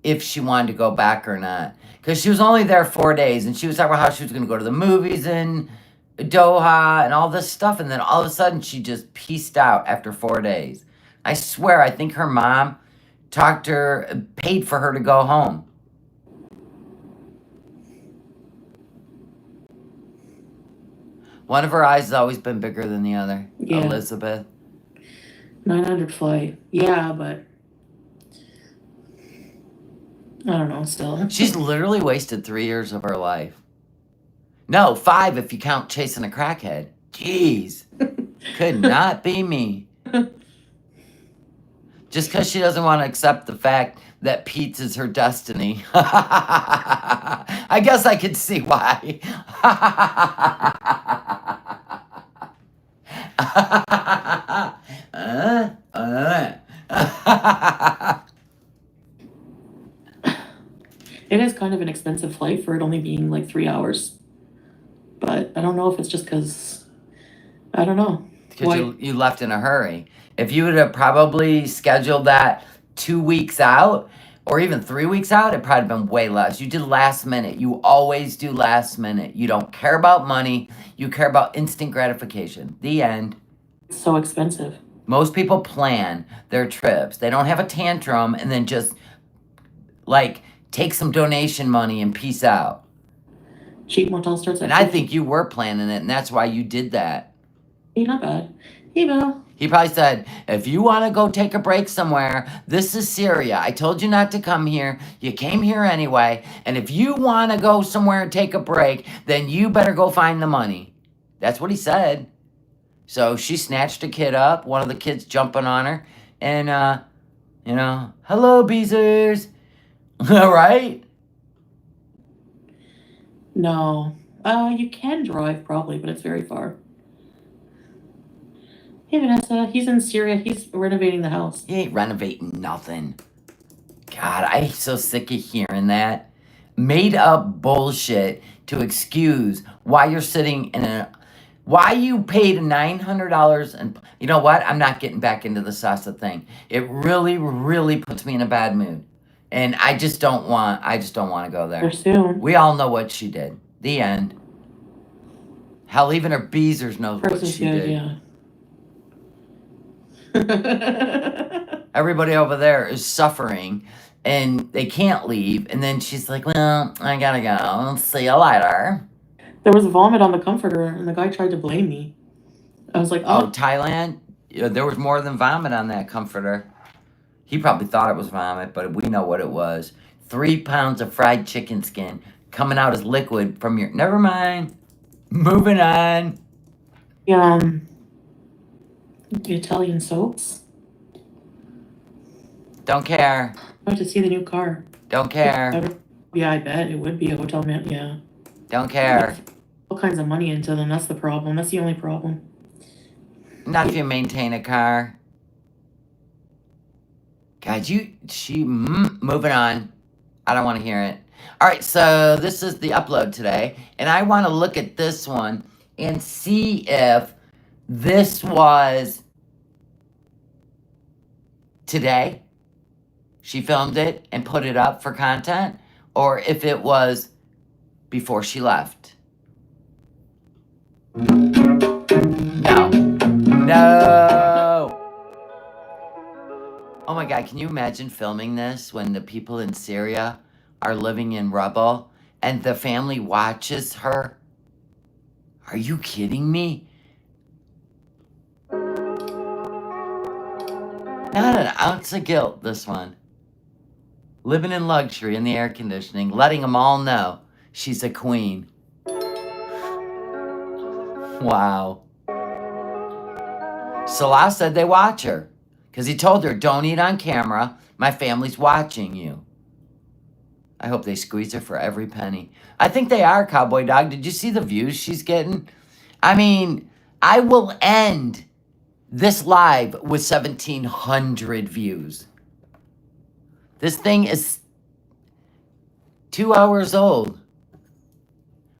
if she wanted to go back or not. Because she was only there 4 days, and she was talking about how she was going to go to the movies in Doha and all this stuff, and then all of a sudden she just pieced out after 4 days. I swear, I think her mom talked to her, paid for her to go home. One of her eyes has always been bigger than the other. Yeah. Elizabeth. 900 flight. Yeah, but I don't know, still. She's literally wasted 3 years of her life. No, 5 if you count chasing a crackhead. Jeez. Could not be me. Just because she doesn't want to accept the fact that Pete's is her destiny. I guess I could see why. It is kind of an expensive flight for it only being like 3 hours. But I don't know if it's just because, I don't know. Because you left in a hurry. If you would have probably scheduled that 2 weeks out, or even 3 weeks out, it'd probably been way less. You did last minute. You always do last minute. You don't care about money. You care about instant gratification. The end. It's so expensive. Most people plan their trips. They don't have a tantrum and then just, like, take some donation money and peace out. Cheap motel starts at... And I think you were planning it, and that's why you did that. Hey, not bad. Hey, Bill. He probably said, if you want to go take a break somewhere, this is Syria. I told you not to come here. You came here anyway. And if you want to go somewhere and take a break, then you better go find the money. That's what he said. So she snatched a kid up, one of the kids jumping on her. And, you know, hello, Beezers. All right? No. You can drive probably, but it's very far. Hey, Vanessa, he's in Syria. He's renovating the house. He ain't renovating nothing. God, I'm so sick of hearing that. Made up bullshit to excuse why you're sitting in a... Why you paid $900 and... You know what? I'm not getting back into the Sasa thing. It really, really puts me in a bad mood. And I just don't want to go there. Soon. We all know what she did. The end. Hell, even her Beezers knows what she did. Yeah. Everybody over there is suffering and they can't leave. And then she's like, well, I gotta go. See you later. There was vomit on the comforter and the guy tried to blame me. I was like, oh. Thailand? Yeah, there was more than vomit on that comforter. He probably thought it was vomit, but we know what it was. 3 pounds of fried chicken skin coming out as liquid from your... Never mind. Moving on. The Italian soaps. Don't care. I want to see the new car. Don't care. Yeah, I bet it would be a hotel man. Yeah. Don't care. All kinds of money into them. That's the problem. That's the only problem. Not if you maintain a car. God, moving on. I don't want to hear it. All right, so this is the upload today, and I want to look at this one and see if this was today. She filmed it and put it up for content, or if it was before she left. No. Oh my God, can you imagine filming this when the people in Syria are living in rubble and the family watches her? Are you kidding me? Not an ounce of guilt, this one. Living in luxury in the air conditioning, letting them all know she's a queen. Wow. Salah said they watch her. Because he told her, don't eat on camera. My family's watching you. I hope they squeeze her for every penny. I think they are, Cowboy Dog. Did you see the views she's getting? I mean, I will end this live with 1,700 views. This thing is 2 hours old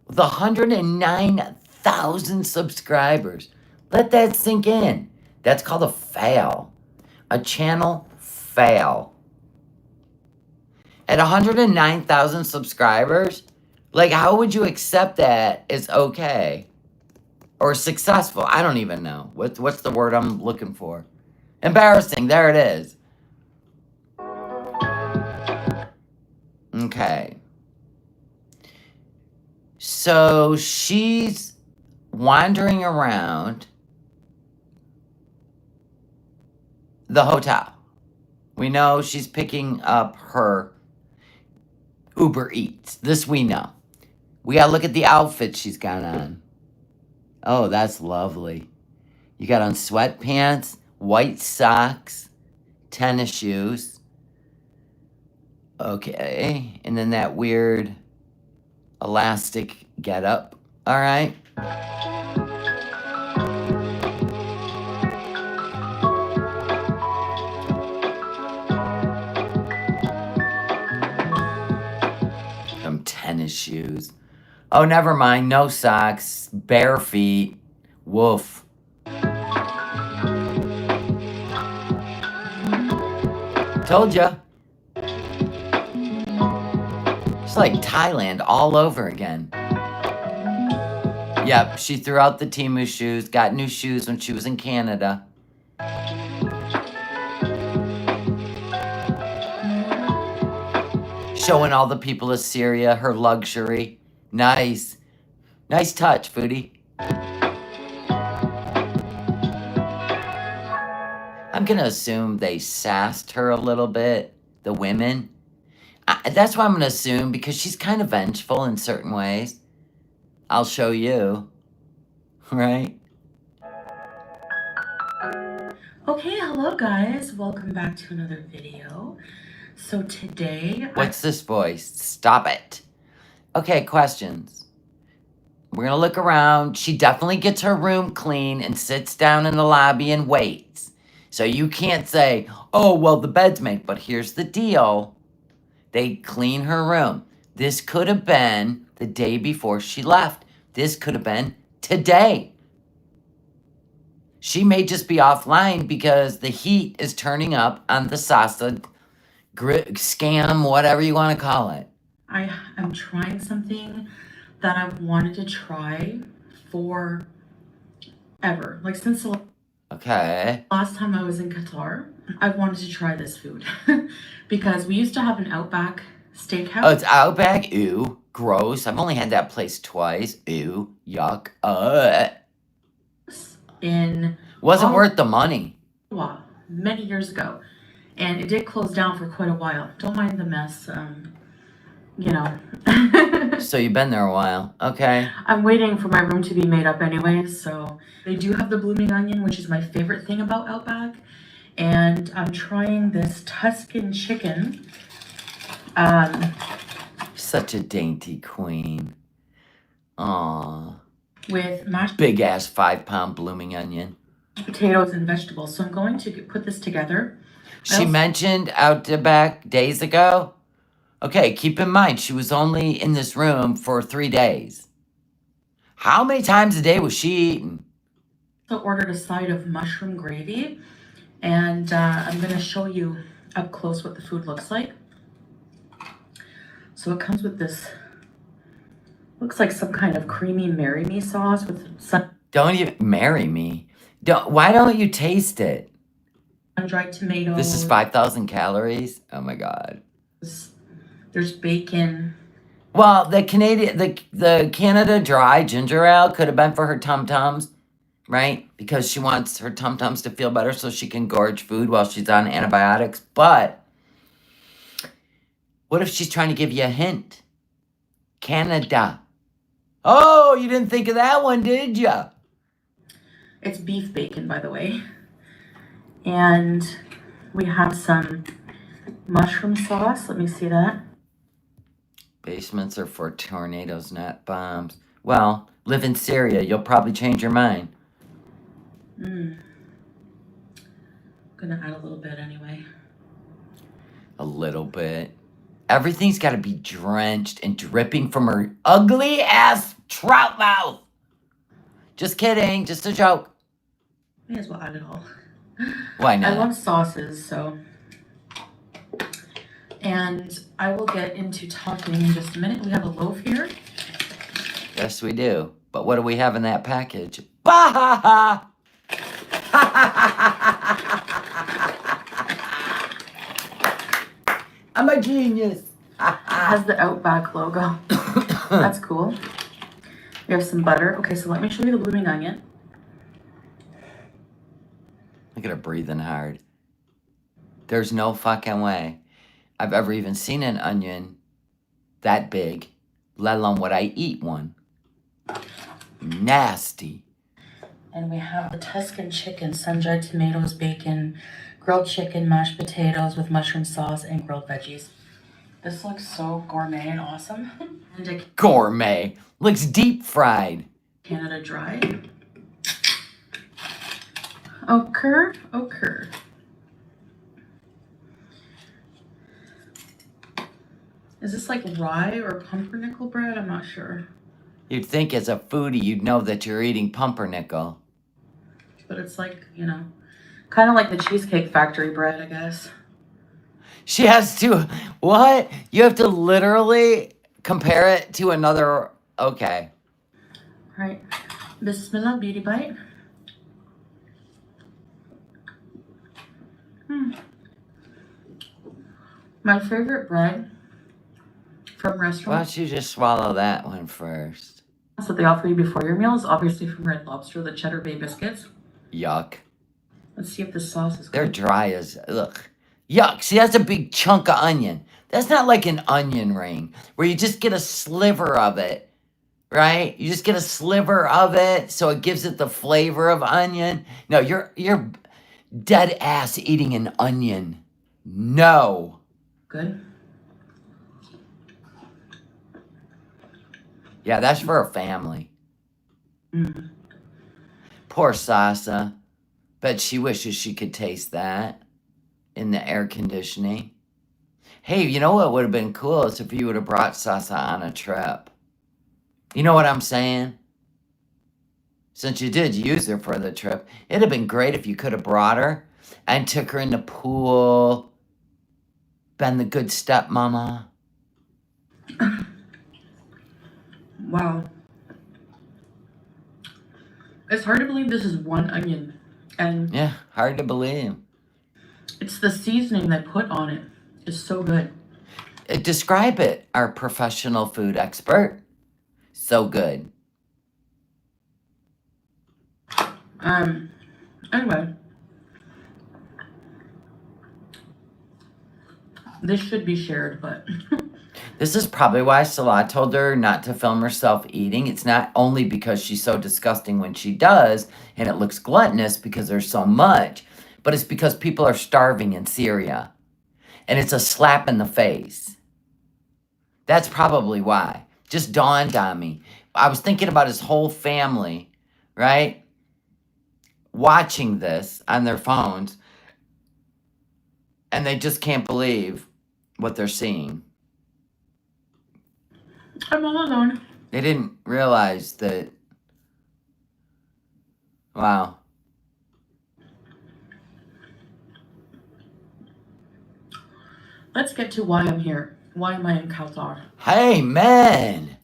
with 109,000 subscribers. Let that sink in. That's called a fail. A channel fail. At 109,000 subscribers, like, how would you accept that as okay? Or successful? I don't even know. What's the word I'm looking for? Embarrassing. There it is. Okay. So she's wandering around the hotel. We know she's picking up her Uber Eats. This we know. We gotta look at the outfit she's got on. Oh, that's lovely. You got on sweatpants, white socks, tennis shoes. Okay. And then that weird elastic getup. All right. Some tennis shoes. Oh, never mind. No socks. Bare feet. Woof. Told ya. It's like Thailand all over again. Yep, she threw out the Temu shoes, got new shoes when she was in Canada. Showing all the people of Syria her luxury. Nice. Nice touch, Foodie. I'm gonna assume they sassed her a little bit, the women. That's what I'm gonna assume, because she's kind of vengeful in certain ways. I'll show you. Right? Okay, hello guys. Welcome back to another video. So today... What's this voice? Stop it. Okay, questions. We're gonna look around. She definitely gets her room clean and sits down in the lobby and waits. So you can't say, oh, well, the bed's made. But here's the deal. They clean her room. This could have been the day before she left. This could have been today. She may just be offline because the heat is turning up on the Sasa scam, whatever you want to call it. I am trying something that I've wanted to try forever. Like since the last time I was in Qatar, I've wanted to try this food. Because we used to have an Outback steakhouse. Oh, it's Outback? Ew. Gross. I've only had that place twice. Ew. Yuck. Wasn't worth the money. Wow. Many years ago. And it did close down for quite a while. Don't mind the mess. You know. So you've been there a while. Okay. I'm waiting for my room to be made up anyways. So they do have the blooming onion, which is my favorite thing about Outback. And I'm trying this Tuscan chicken. Such a dainty queen. Aww. With mashed big ass 5-pound blooming onion. Potatoes and vegetables. So I'm going to put this together. She mentioned Outback days ago. Okay, keep in mind, she was only in this room for 3 days. How many times a day was she eating? I ordered a side of mushroom gravy. And I'm going to show you up close what the food looks like. So it comes with this, looks like some kind of creamy marry me sauce with some... Don't even marry me. Why don't you taste it? Dried tomatoes. This is 5,000 calories? Oh my God. There's bacon. Well, the Canada dry ginger ale could have been for her tum-tums, right? Because she wants her tum-tums to feel better so she can gorge food while she's on antibiotics. But what if she's trying to give you a hint? Canada. Oh, you didn't think of that one, did ya? It's beef bacon, by the way. And we have some mushroom sauce. Let me see that. Basements are for tornadoes, not bombs. Well, live in Syria. You'll probably change your mind. I'm gonna add a little bit anyway. A little bit. Everything's got to be drenched and dripping from her ugly ass trout mouth. Just kidding. Just a joke. May as well add it all. Why not? I love sauces, so. And I will get into talking in just a minute. We have a loaf here. Yes, we do. But what do we have in that package? Bah! I'm a genius. It has the Outback logo. That's cool. We have some butter. Okay, so let me show you the blooming onion. Look at her breathing hard. There's no fucking way I've ever even seen an onion that big, let alone would I eat one. Nasty. And we have the Tuscan chicken, sun-dried tomatoes, bacon, grilled chicken, mashed potatoes with mushroom sauce, and grilled veggies. This looks so gourmet and awesome. And a Gourmet. Looks deep fried. Canada Dry. Occur. Is this like rye or pumpernickel bread? I'm not sure. You'd think as a foodie you'd know that you're eating pumpernickel. But it's like, you know, kind of like the Cheesecake Factory bread, I guess. She has to, what? You have to literally compare it to another, okay. All right. Bismillah, beauty bite. My favorite bread from Why restaurants don't you just swallow that one first? that they offer you before your meal is obviously from Red Lobster, the Cheddar Bay biscuits. Yuck. Let's see if the sauce is They're good. dry as, ugh. Yuck. See, that's a big chunk of onion. That's not like an onion ring where you just get a sliver of it, right? You just get a sliver of it so it gives it the flavor of onion. No, you're dead ass eating an onion. No. Good. Yeah, that's for a family. Poor Sasa. Bet she wishes she could taste that in the air conditioning. Hey, you know what would have been cool is if you would have brought Sasa on a trip. You know what I'm saying? Since you did use her for the trip, it'd have been great if you could have brought her and took her in the pool, been the good stepmama. Wow. It's hard to believe this is one onion. And Yeah, hard to believe. it's the seasoning they put on it. It's so good. Describe it, our professional food expert. So good. Anyway. This should be shared, but This is probably why Salah told her not to film herself eating. It's not only because she's so disgusting when she does, and it looks gluttonous because there's so much, but it's because people are starving in Syria. And it's a slap in the face. That's probably why. Just dawned on me. I was thinking about his whole family, right? Watching this on their phones, and they just can't believe what they're seeing. I'm all alone. They didn't realize that. Wow. Let's get to why I'm here. Why am I in Qatar? Amen.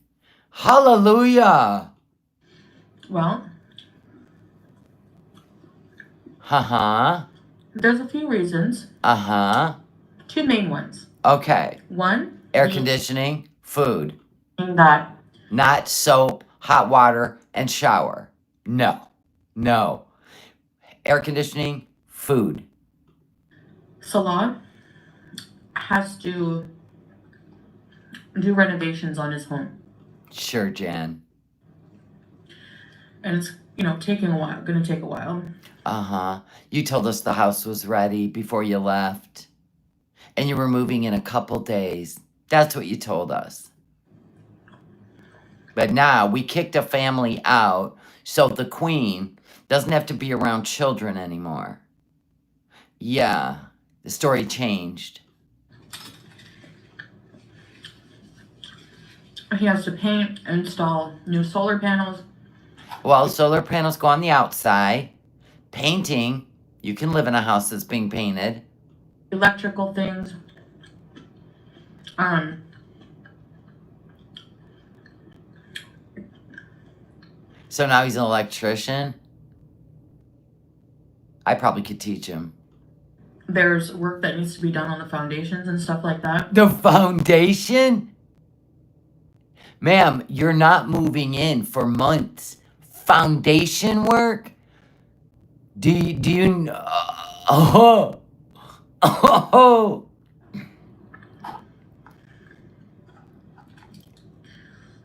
Hallelujah. Well, Uh-huh. there's a few reasons. Uh-huh. Two main ones. Okay. One, Air conditioning, food. that Not soap, hot water, and shower. No. No. Air conditioning, food. Salah has to do renovations on his home. Sure, Jan. And it's taking a while. Gonna take a while. Uh-huh. You told us the house was ready before you left. And you were moving in a couple days. That's what you told us. But now we kicked a family out, so the queen doesn't have to be around children anymore. Yeah, the story changed. He has to paint, install new solar panels. Well, solar panels go on the outside. Painting, you can live in a house that's being painted. Electrical things. So now he's an electrician. I probably could teach him. There's work that needs to be done on the foundations and stuff like that. The foundation? Ma'am, you're not moving in for months. Foundation work? Do you... Oh!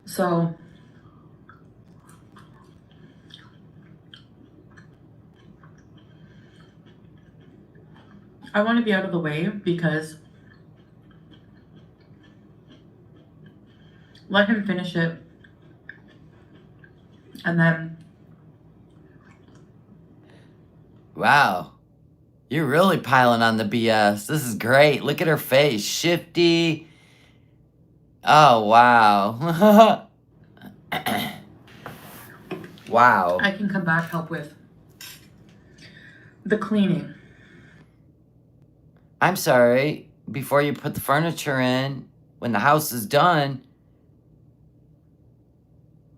So... I want to be out of the way because let him finish it and then... Wow. You're really piling on the BS. This is great. Look at her face. Shifty. Oh, wow. Wow. I can come back, help with the cleaning. I'm sorry. Before you put the furniture in, when the house is done,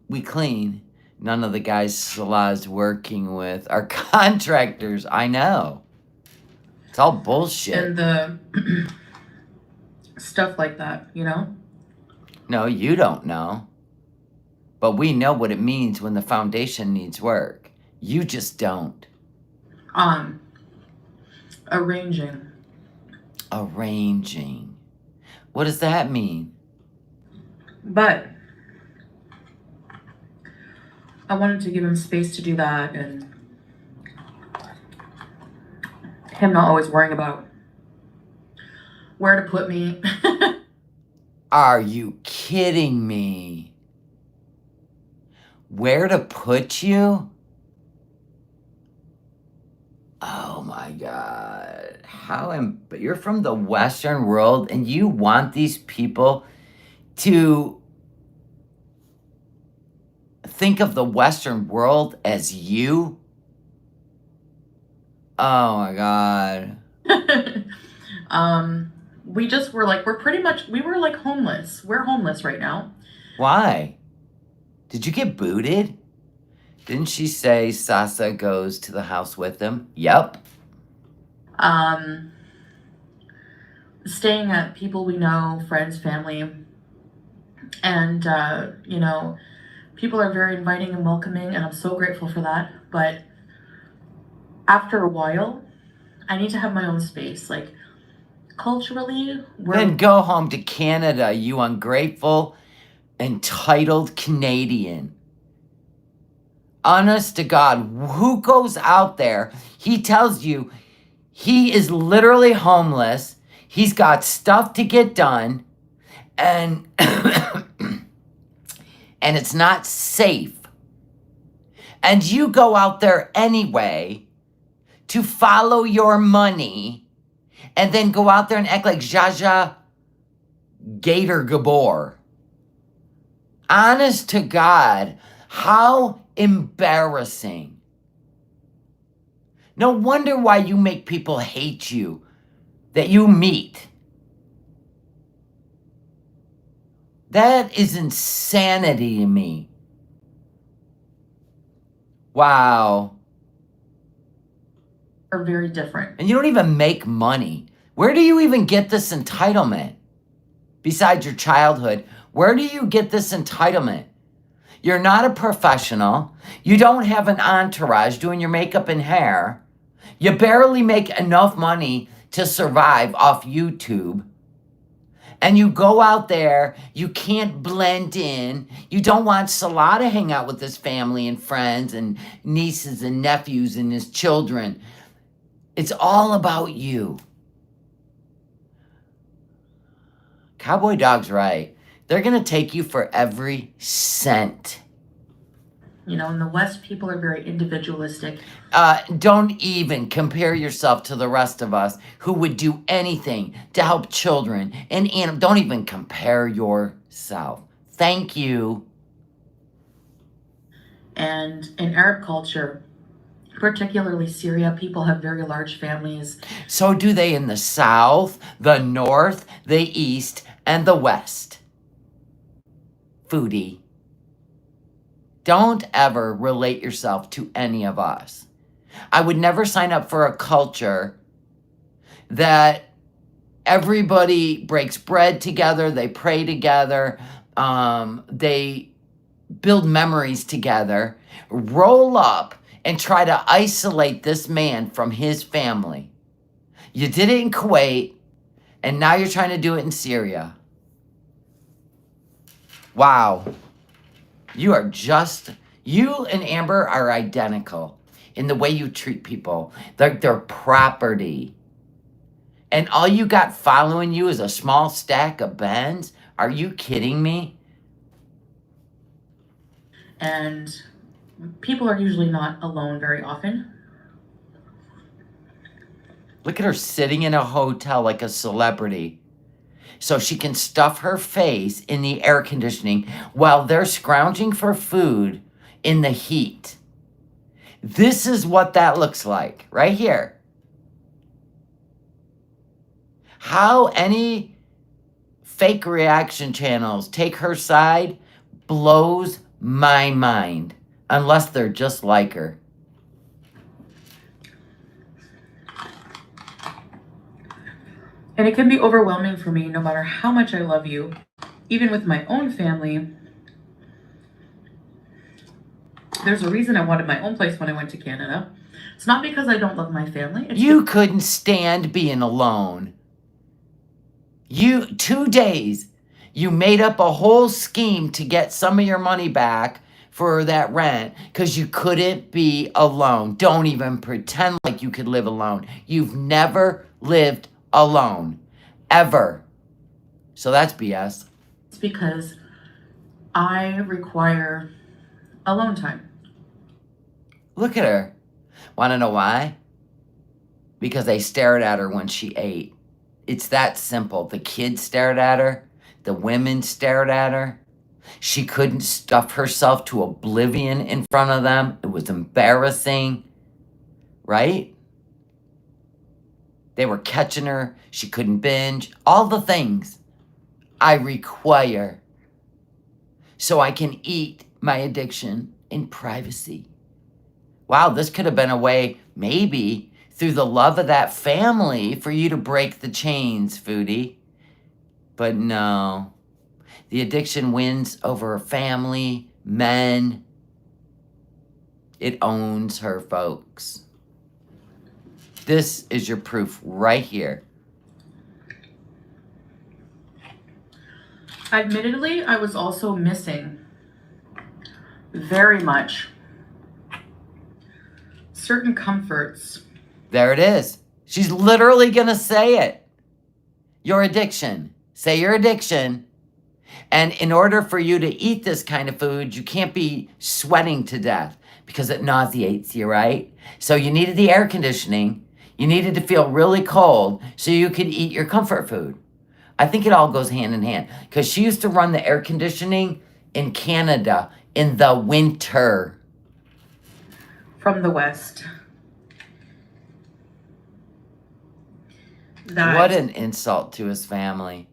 we clean. None of the guys Salah's working with are contractors. I know. It's all bullshit. And the stuff like that, No, you don't know. But we know what it means when the foundation needs work. You just don't. Arranging. Arranging. What does that mean? But I wanted to give him space to do that and him not always worrying about where to put me. Are you kidding me? Where to put you? Oh my God. But you're from the Western world and you want these people to think of the Western world as you? Oh my God. We just were like, we were like homeless. We're homeless right now. Why? Did you get booted? Didn't she say Sasa goes to the house with him? Yep. Staying at people we know, friends, family. And, people are very inviting and welcoming, and I'm so grateful for that. But after a while, I need to have my own space. Like, culturally, Then go home to Canada, you ungrateful, entitled Canadian. Honest to God, who goes out there? He tells you he is literally homeless. He's got stuff to get done. And, and it's not safe. And you go out there anyway to follow your money and then go out there and act like Jaja Gator Gabor. Honest to God, how embarrassing. No wonder why you make people hate you that you meet. That is insanity to me. Wow. are very different. And you don't even make money. Where do you even get this entitlement? Besides your childhood, where do you get this entitlement? You're not a professional. You don't have an entourage doing your makeup and hair. You barely make enough money to survive off YouTube. And you go out there, you can't blend in. You don't want Salah to hang out with his family and friends and nieces and nephews and his children. It's all about you. Cowboy Dog's right. They're going to take you for every cent. You know, in the West, people are very individualistic. Don't even compare yourself to the rest of us who would do anything to help children and animals. Don't even compare yourself. Thank you. And in Arab culture, particularly Syria, people have very large families. So do they in the South, the North, the East, and the West. Foodie. Don't ever relate yourself to any of us. I would never sign up for a culture that everybody breaks bread together, they pray together, they build memories together, roll up and try to isolate this man from his family. You did it in Kuwait, and now you're trying to do it in Syria. Wow. You and Amber are identical in the way you treat people. They're property. And all you got following you is a small stack of Benz? Are you kidding me? And people are usually not alone very often. Look at her sitting in a hotel like a celebrity, so she can stuff her face in the air conditioning while they're scrounging for food in the heat. This is what that looks like right here. How any fake reaction channels take her side blows my mind, unless they're just like her. And it can be overwhelming for me no matter how much I love you, even with my own family. There's a reason I wanted my own place when I went to Canada. It's not because I don't love my family. You couldn't stand being alone. 2 days, you made up a whole scheme to get some of your money back for that rent because you couldn't be alone. Don't even pretend like you could live alone. You've never lived alone, ever. So that's BS. It's because I require alone time. Look at her. Want to know why? Because they stared at her when she ate. It's that simple. The kids stared at her. The women stared at her. She couldn't stuff herself to oblivion in front of them. It was embarrassing, right? They were catching her. She couldn't binge. All the things I require so I can eat my addiction in privacy. Wow, this could have been a way, maybe, through the love of that family for you to break the chains, Foodie. But no. The addiction wins over family, men. It owns her, folks. This is your proof right here. Admittedly, I was also missing very much certain comforts. There it is. She's literally going to say it. Your addiction. Say your addiction. And in order for you to eat this kind of food, you can't be sweating to death because it nauseates you, right? So you needed the air conditioning. You needed to feel really cold so you could eat your comfort food. I think it all goes hand in hand because she used to run the air conditioning in Canada in the winter. From the West. What an insult to his family.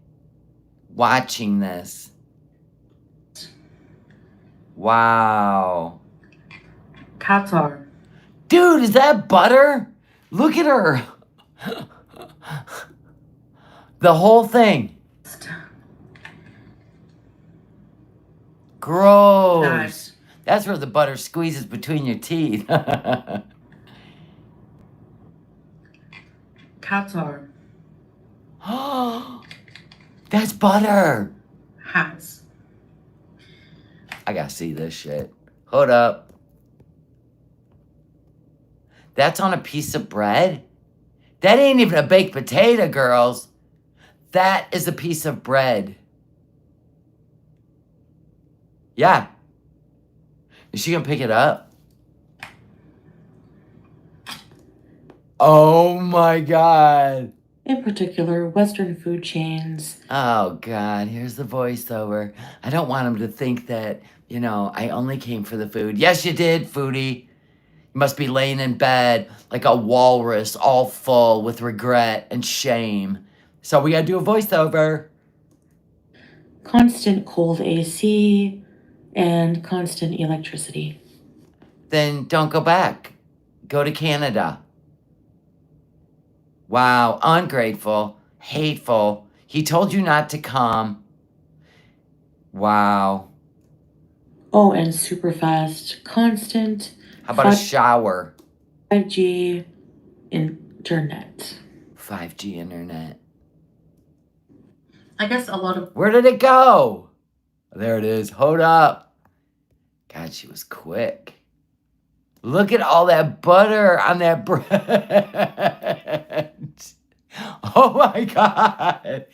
Watching this. Wow. Qatar. Dude, is that butter? Look at her. The whole thing. Gross. That's where the butter squeezes between your teeth. Qatar. That's butter. has. I gotta see this shit. Hold up. That's on a piece of bread? That ain't even a baked potato, girls. That is a piece of bread. Yeah. Is she gonna pick it up? Oh my God. In particular, Western food chains. Oh God, here's the voiceover. I don't want him to think that, I only came for the food. Yes, you did, Foodie. You must be laying in bed like a walrus, all full with regret and shame. So we gotta do a voiceover. Constant cold AC and constant electricity. Then don't go back. Go to Canada. Wow, ungrateful, hateful. He told you not to come. Wow. Oh, and super fast, constant. How about a shower? 5G internet. 5G internet. I guess a lot of... Where did it go? There it is. Hold up. God, she was quick. Look at all that butter on that bread. Oh my God.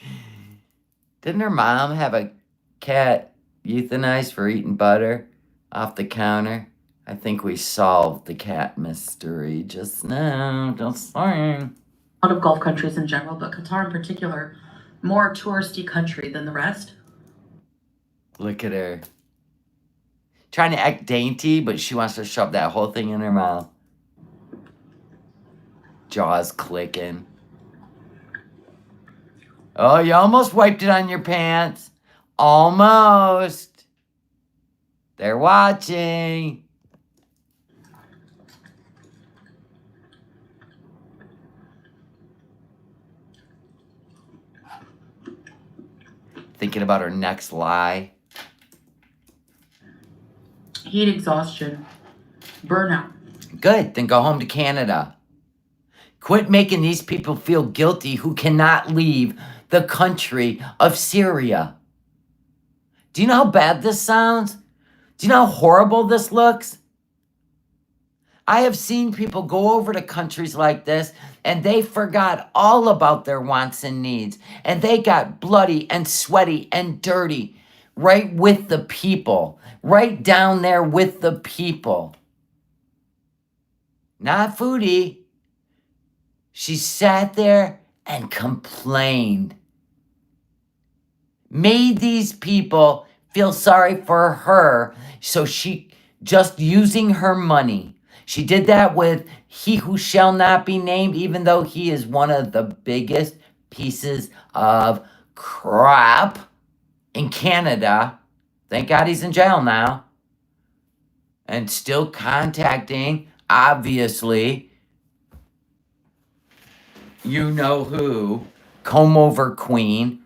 Didn't her mom have a cat euthanized for eating butter off the counter? I think we solved the cat mystery just now. Just saying. A lot of Gulf countries in general, but Qatar in particular, more touristy country than the rest. Look at her. Trying to act dainty, but she wants to shove that whole thing in her mouth. Jaws clicking. Oh, you almost wiped it on your pants. Almost. They're watching. Thinking about her next lie. Heat exhaustion. Burnout. Good, then go home to Canada. Quit making these people feel guilty who cannot leave the country of Syria. Do you know how bad this sounds? Do you know how horrible this looks? I have seen people go over to countries like this and they forgot all about their wants and needs. And they got bloody and sweaty and dirty right with the people. Right down there with the people. Not Foodie. She sat there and complained. Made these people feel sorry for her, so she just using her money. She did that with He Who Shall Not Be Named, even though he is one of the biggest pieces of crap in Canada. Thank God he's in jail now. And still contacting, obviously, you know who, comb over queen,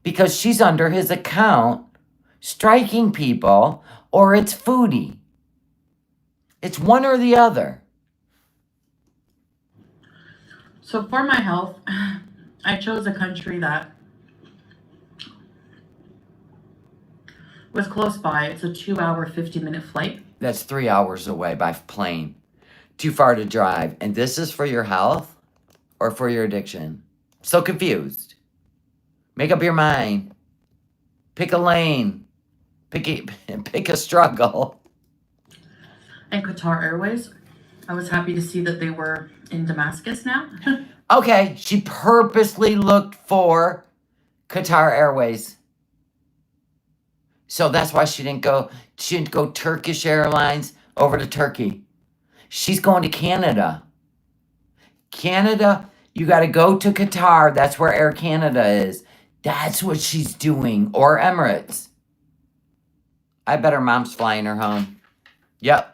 because she's under his account, striking people, or it's Foodie. It's one or the other. So for my health, I chose a country that was close by. It's a 2-hour, 50-minute flight. That's 3 hours away by plane. Too far to drive. And this is for your health or for your addiction? So confused. Make up your mind. Pick a lane. Pick a struggle. And Qatar Airways, I was happy to see that they were in Damascus now. Okay, she purposely looked for Qatar Airways. So that's why she didn't go Turkish Airlines over to Turkey. She's going to Canada. Canada, you got to go to Qatar. That's where Air Canada is. That's what she's doing. Or Emirates. I bet her mom's flying her home. Yep.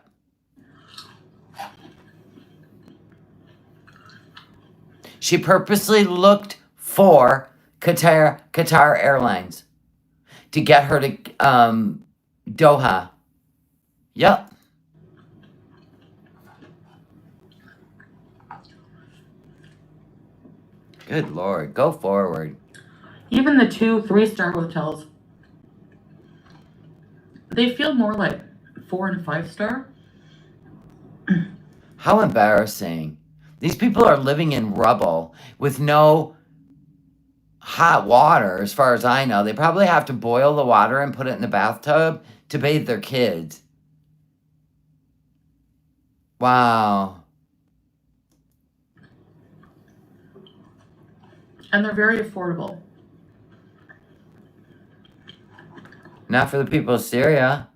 She purposely looked for Qatar Airlines to get her to Doha. Yep. Good Lord. Go forward. Even the 2-3-star hotels, they feel more like 4 and 5-star. How embarrassing. These people are living in rubble with no hot water, as far as I know. They probably have to boil the water and put it in the bathtub to bathe their kids. Wow. And they're very affordable. Not for the people of Syria.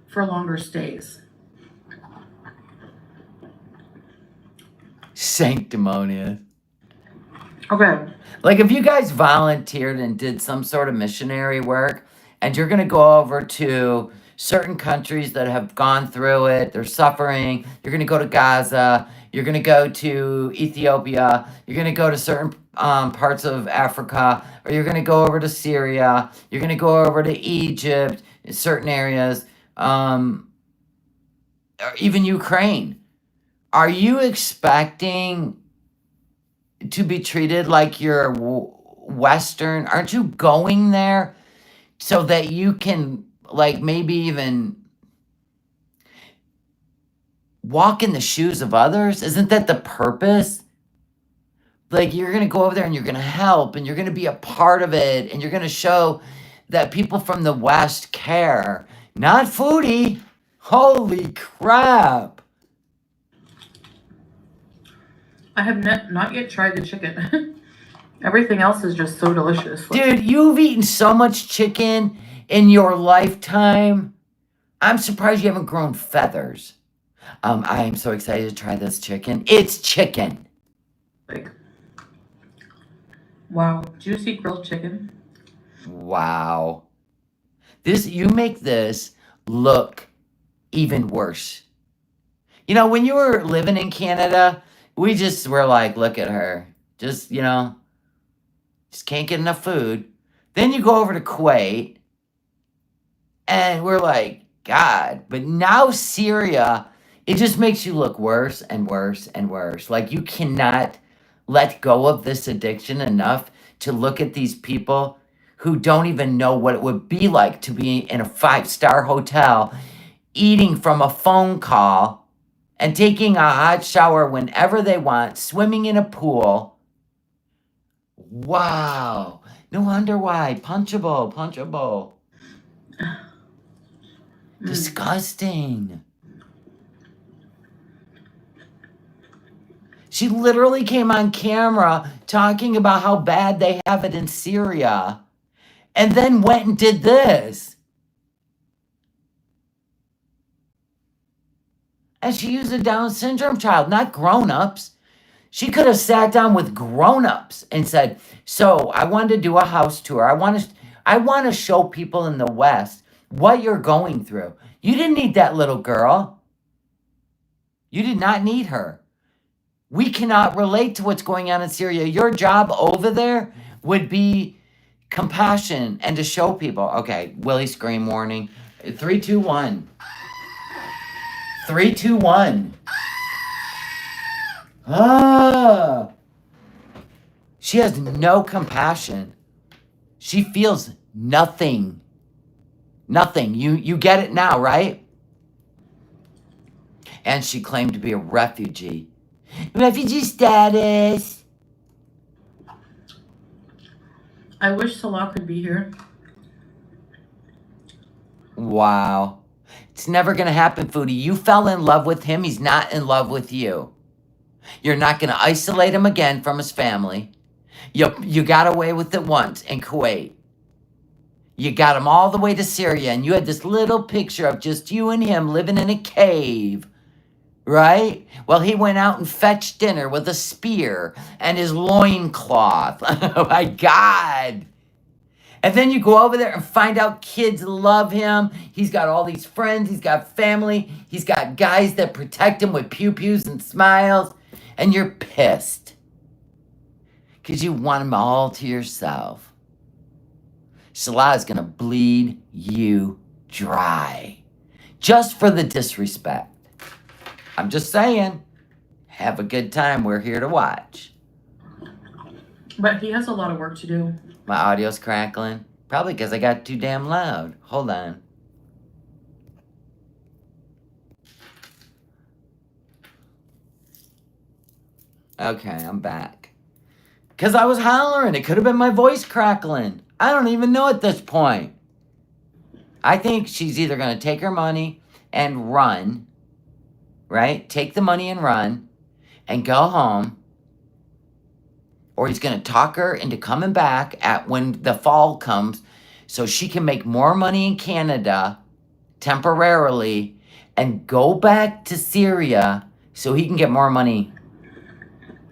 For longer stays. Sanctimonious. Okay. Like, if you guys volunteered and did some sort of missionary work, and you're going to go over to certain countries that have gone through it, they're suffering, you're going to go to Gaza, you're going to go to Ethiopia, you're going to go to certain parts of Africa, or you're going to go over to Syria, you're going to go over to Egypt, in certain areas, or even Ukraine. Are you expecting to be treated like you're Western? Aren't you going there so that you can, like, maybe even walk in the shoes of others? Isn't that the purpose? Like, you're going to go over there and you're going to help and you're going to be a part of it and you're going to show that people from the West care. Not Foodie. Holy crap. I have not yet tried the chicken. Everything else is just so delicious. Dude, you've eaten so much chicken in your lifetime. I'm surprised you haven't grown feathers. I am so excited to try this chicken. It's chicken. Like, wow, juicy grilled chicken. Wow. You make this look even worse. You know, when you were living in Canada, we just were like, look at her. Just, just can't get enough food. Then you go over to Kuwait, and we're like, God. But now Syria, it just makes you look worse and worse and worse. Like, you cannot let go of this addiction enough to look at these people who don't even know what it would be like to be in a 5-star hotel, eating from a phone call, and taking a hot shower whenever they want, swimming in a pool. Wow. No wonder why. Punchable. Disgusting. She literally came on camera talking about how bad they have it in Syria, and then went and did this. And she used a Down syndrome child, not grown-ups. She could have sat down with grown-ups and said, so I wanted to do a house tour. I want to show people in the West what you're going through. You didn't need that little girl. You did not need her. We cannot relate to what's going on in Syria. Your job over there would be compassion and to show people. Okay, Willie scream warning. 3, 2, 1. 3, 2, 1. Ah. She has no compassion. She feels nothing. Nothing. You get it now, right? And she claimed to be a refugee. Refugee status. I wish Salah could be here. Wow. It's never going to happen, Foodie. You fell in love with him. He's not in love with you. You're not going to isolate him again from his family. You got away with it once in Kuwait. You got him all the way to Syria, and you had this little picture of just you and him living in a cave. Right? Well, he went out and fetched dinner with a spear and his loincloth. Oh, my God. And then you go over there and find out kids love him. He's got all these friends. He's got family. He's got guys that protect him with pew-pews and smiles. And you're pissed because you want him all to yourself. Salah is going to bleed you dry just for the disrespect. I'm just saying, have a good time. We're here to watch. But he has a lot of work to do. My audio's crackling. Probably because I got too damn loud. Hold on. Okay, I'm back. Because I was hollering. It could have been my voice crackling. I don't even know at this point. I think she's either going to take her money and run, right? Take the money and run and go home. Or he's going to talk her into coming back at when the fall comes so she can make more money in Canada temporarily and go back to Syria so he can get more money.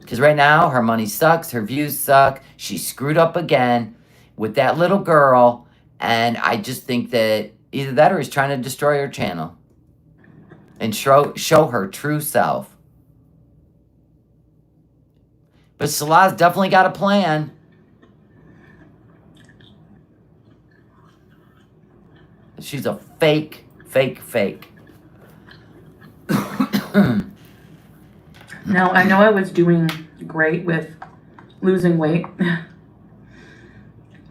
Because right now, her money sucks, her views suck, she's screwed up again with that little girl, and I just think that either that or he's trying to destroy her channel and show her true self. But Salah's definitely got a plan. She's a fake. Now, I know I was doing great with losing weight.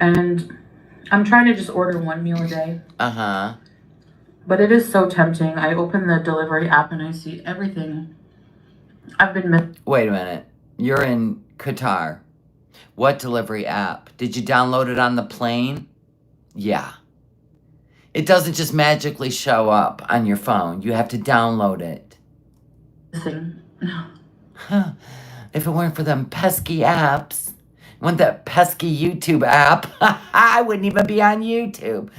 And I'm trying to just order one meal a day. Uh-huh. But it is so tempting. I open the delivery app and I see everything I've been missing. Wait a minute. You're in Qatar. What delivery app? Did you download it on the plane? Yeah. It doesn't just magically show up on your phone. You have to download it. Huh. If it weren't for them pesky apps, want that pesky YouTube app, I wouldn't even be on YouTube.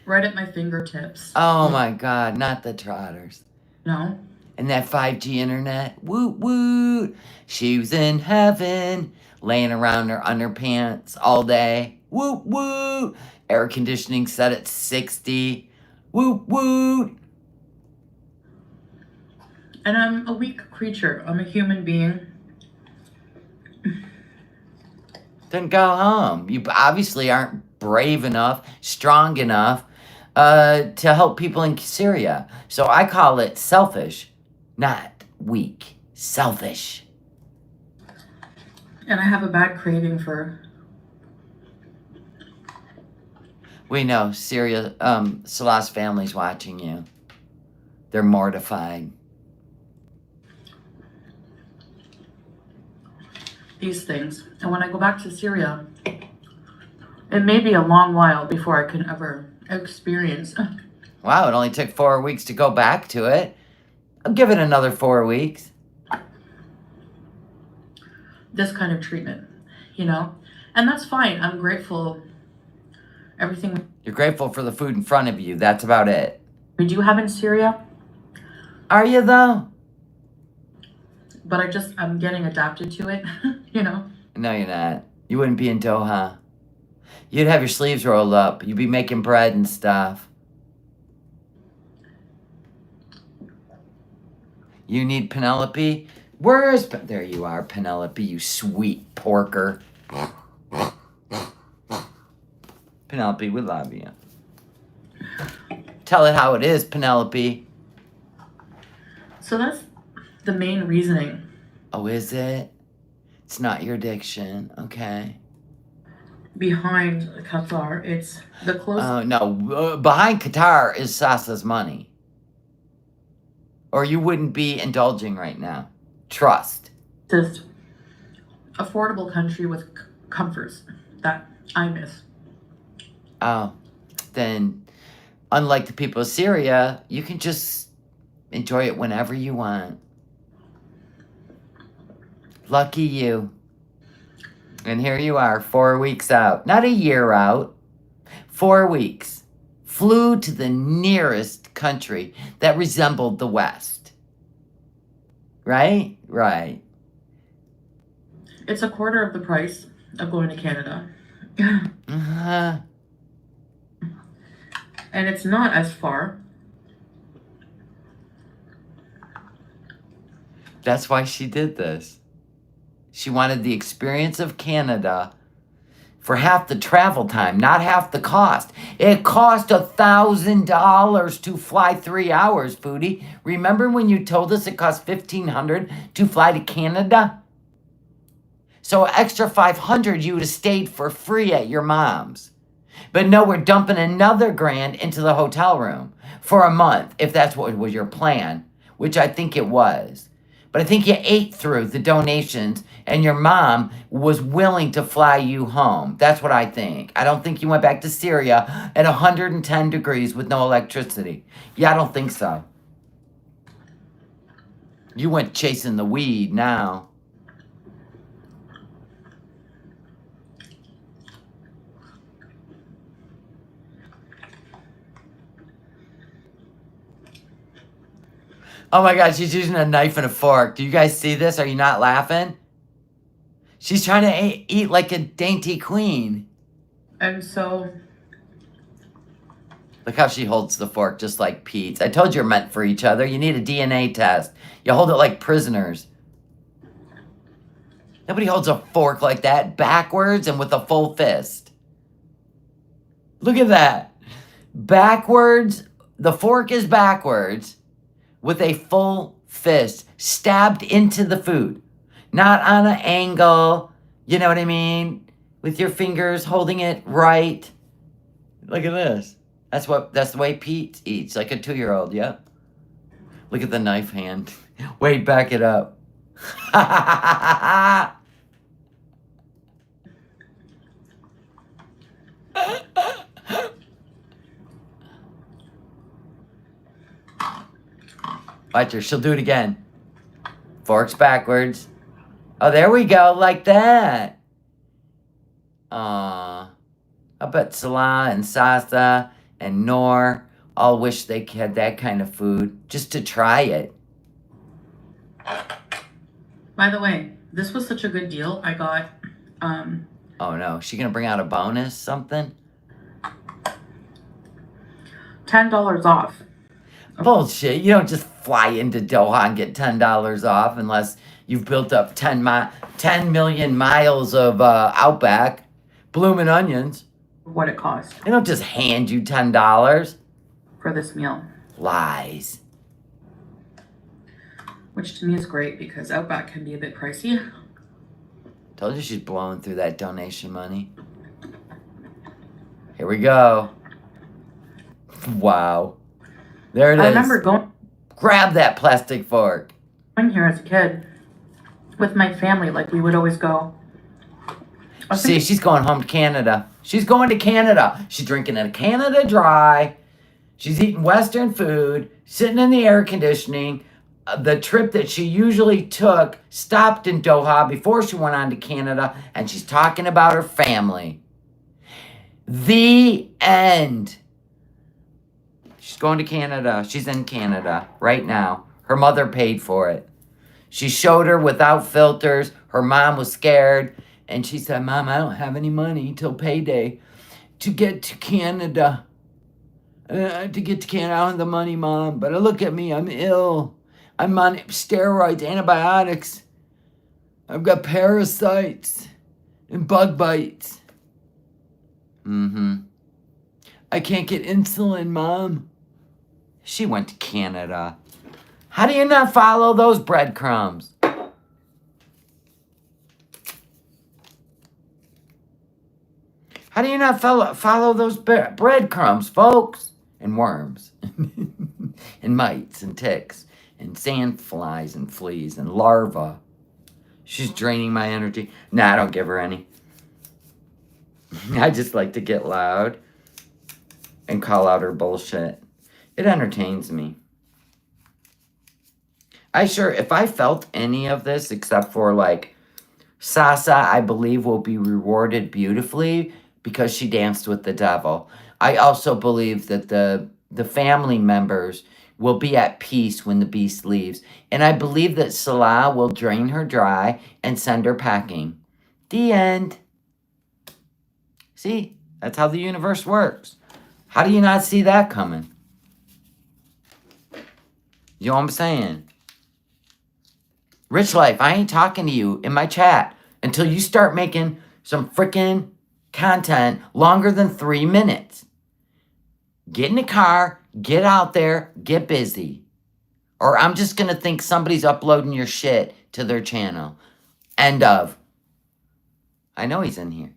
Right at my fingertips. Oh my God, not the trotters. No. And that 5G internet, woot woot. She was in heaven, laying around her underpants all day. Woot woot. Air conditioning set at 60. Woot woot. And I'm a weak creature. I'm a human being. Then go home. You obviously aren't brave enough, strong enough to help people in Syria. So I call it selfish, not weak. Selfish. And I have a bad craving for... We know Syria, Salah's family's watching you. They're mortified. these things. And when I go back to Syria, it may be a long while before I can ever experience. Wow, it only took 4 weeks to go back to it. I'll give it another 4 weeks. This kind of treatment, you know? And that's fine. I'm grateful. Everything You're grateful for the food in front of you. That's about it. we do have in Syria, Are you, though? but I'm getting adapted to it, you know? No, you're not. You wouldn't be in Doha. You'd have your sleeves rolled up. You'd be making bread and stuff. You need Penelope? Where is... There you are, Penelope, you sweet porker. Penelope, we love you. Tell it how it is, Penelope. So that's the main reasoning. Oh, is it? It's not your addiction, okay. Behind Qatar, it's the closest. Oh, no. Behind Qatar is Sasa's money. Or you wouldn't be indulging right now. Trust. Affordable country with comforts that I miss. Oh, then, unlike the people of Syria, you can just enjoy it whenever you want. Lucky you. And here you are, 4 weeks out. Not a year out. 4 weeks. Flew to the nearest country that resembled the West. Right? Right. It's a quarter of the price of going to Canada. Uh-huh. And it's not as far. That's why she did this. She wanted the experience of Canada for half the travel time, not half the cost. It cost $1,000 to fly 3 hours, Foodie. Remember when you told us it cost $1,500 to fly to Canada? So an extra 500 you would have stayed for free at your mom's. But no, we're dumping another grand into the hotel room for a month, if that's what was your plan, which I think it was. But I think you ate through the donations and your mom was willing to fly you home. That's what I think. I don't think you went back to Syria at 110 degrees with no electricity. Yeah, I don't think so. You went chasing the weed now. Oh my God, she's using a knife and a fork. Do you guys see this? Are you not laughing? She's trying to eat like a dainty queen. And so... Look how she holds the fork just like Pete's. I told you're meant for each other. You need a DNA test. You hold it like prisoners. Nobody holds a fork like that backwards and with a full fist. Look at that. Backwards. The fork is backwards with a full fist stabbed into the food. Not on an angle. You know what I mean? With your fingers holding it right. Look at this. That's the way Pete eats, like a 2-year-old, yep. Look at the knife hand. Wait, back it up. Watch her, she'll do it again. Forks backwards. Oh, there we go, like that. I bet Salah and Sasa and Noor all wish they had that kind of food just to try it. By the way, this was such a good deal. I got, Oh no, she gonna bring out a bonus, something? $10 off. Bullshit, you don't just fly into Doha and get $10 off unless you've built up 10 million miles of Outback. Bloomin' onions. What it cost They don't just hand you $10. for this meal. Lies. Which to me is great because Outback can be a bit pricey. Told you she's blowing through that donation money. Here we go. Wow. There it is. I remember going Grab that plastic fork. here as a kid with my family. Like, we would always go. See, she's going home to Canada. She's going to Canada. She's drinking a Canada Dry. She's eating Western food, sitting in the air conditioning. The trip that she usually took stopped in Doha before she went on to Canada, and she's talking about her family. The end. She's going to Canada. She's in Canada right now. Her mother paid for it. She showed her without filters. Her mom was scared. And she said, Mom, I don't have any money till payday to get to Canada. To get to Canada, I don't have the money, Mom. But look at me, I'm ill. I'm on steroids, antibiotics. I've got parasites and bug bites. I can't get insulin, Mom. She went to Canada. How do you not follow those breadcrumbs? How do you not follow those breadcrumbs, folks? And worms. And mites and ticks. And sand flies and fleas and larvae. She's draining my energy. Nah, I don't give her any. I just like to get loud and call out her bullshit. It entertains me. If I felt any of this, except for like, Sasa, I believe, will be rewarded beautifully because she danced with the devil. I also believe that the family members will be at peace when the beast leaves. And I believe that Salah will drain her dry and send her packing. The end. See, that's how the universe works. How do you not see that coming? You know what I'm saying? Rich Life, I ain't talking to you in my chat until you start making some freaking content longer than 3 minutes. Get in the car, get out there, get busy. Or I'm just going to think somebody's uploading your shit to their channel. End of. I know he's in here.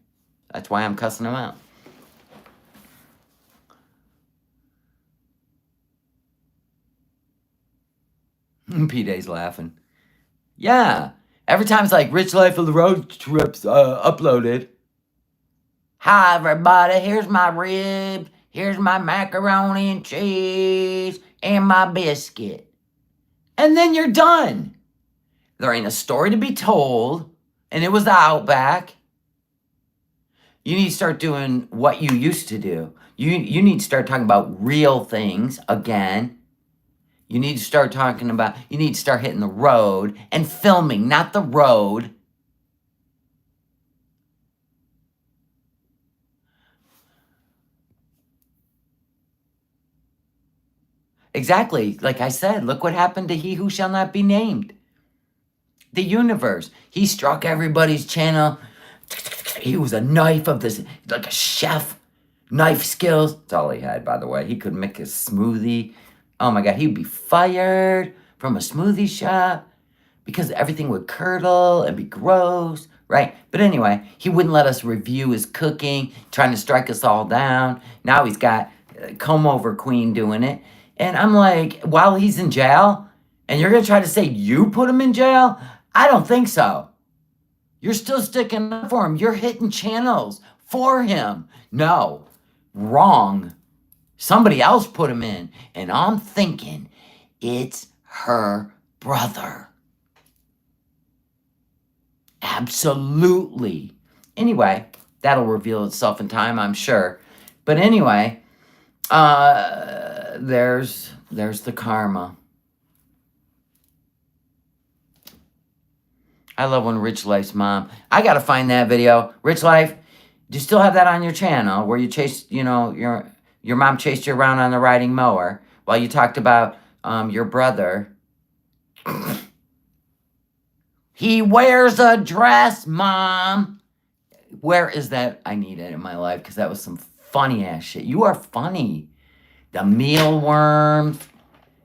That's why I'm cussing him out. P-Day's laughing. Yeah. Every time it's like Rich Life of the Road Trips uploaded. Hi, everybody. Here's my ribs. Here's my macaroni and cheese and my biscuit. And then you're done. There ain't a story to be told. And it was the Outback. You need to start doing what you used to do. You need to start talking about real things again. You need to start you need to start hitting the road and filming, not the road. Exactly. Like I said, look what happened to He Who Shall Not Be Named. The universe. He struck everybody's channel. He was a knife of this, like a chef. Knife skills. That's all he had, by the way. He could make a smoothie. Oh my God, he'd be fired from a smoothie shop because everything would curdle and be gross, right? But anyway, he wouldn't let us review his cooking, trying to strike us all down. Now he's got Comb Over Queen doing it. And I'm like, while he's in jail, and you're going to try to say you put him in jail? I don't think so. You're still sticking up for him. You're hitting channels for him. No, wrong. Somebody else put him in. And I'm thinking it's her brother. Absolutely. Anyway, that'll reveal itself in time, I'm sure. But anyway, there's the karma. I love when Rich Life's mom. I gotta find that video. Rich Life, do you still have that on your channel where you chased, your mom chased you around on the riding mower while you talked about your brother? He wears a dress, Mom. Where is that? I need it in my life because that was some funny ass shit. You are funny. The mealworms.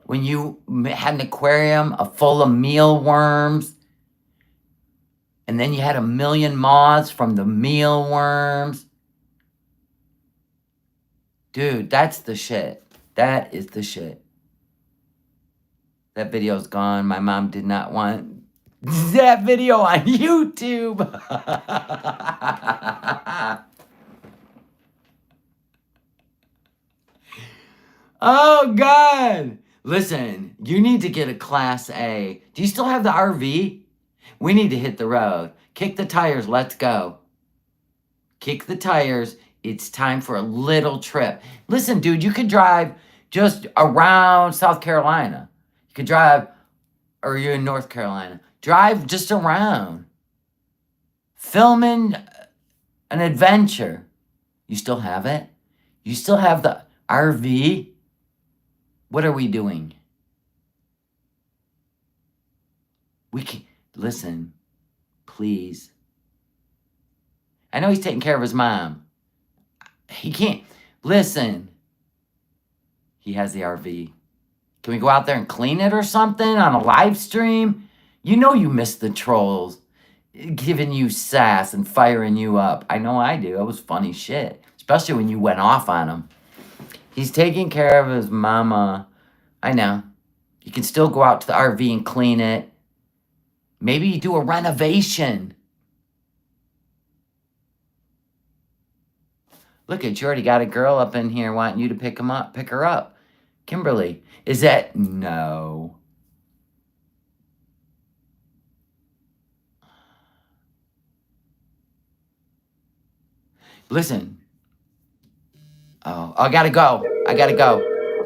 When you had an aquarium full of mealworms. And then you had 1,000,000 moths from the mealworms. Dude, that's the shit. That is the shit. That video's gone. My mom did not want that video on YouTube. Oh, God. Listen, you need to get a Class A. Do you still have the RV? We need to hit the road. Kick the tires. Let's go. Kick the tires. It's time for a little trip. Listen, dude, you could drive just around South Carolina. You could drive, or you're in North Carolina. Drive just around. Filming an adventure. You still have it? You still have the RV? What are we doing? We can listen, please. I know he's taking care of his mom. He can't. Listen. He has the RV. Can we go out there and clean it or something on a live stream? You know you miss the trolls giving you sass and firing you up. I know I do. It was funny shit. Especially when you went off on him. He's taking care of his mama. I know. You can still go out to the RV and clean it. Maybe you do a renovation. Look at you already got a girl up in here wanting you to pick her up. Kimberly, is that no? Listen. Oh, I gotta go.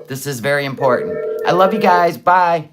This is very important. I love you guys. Bye.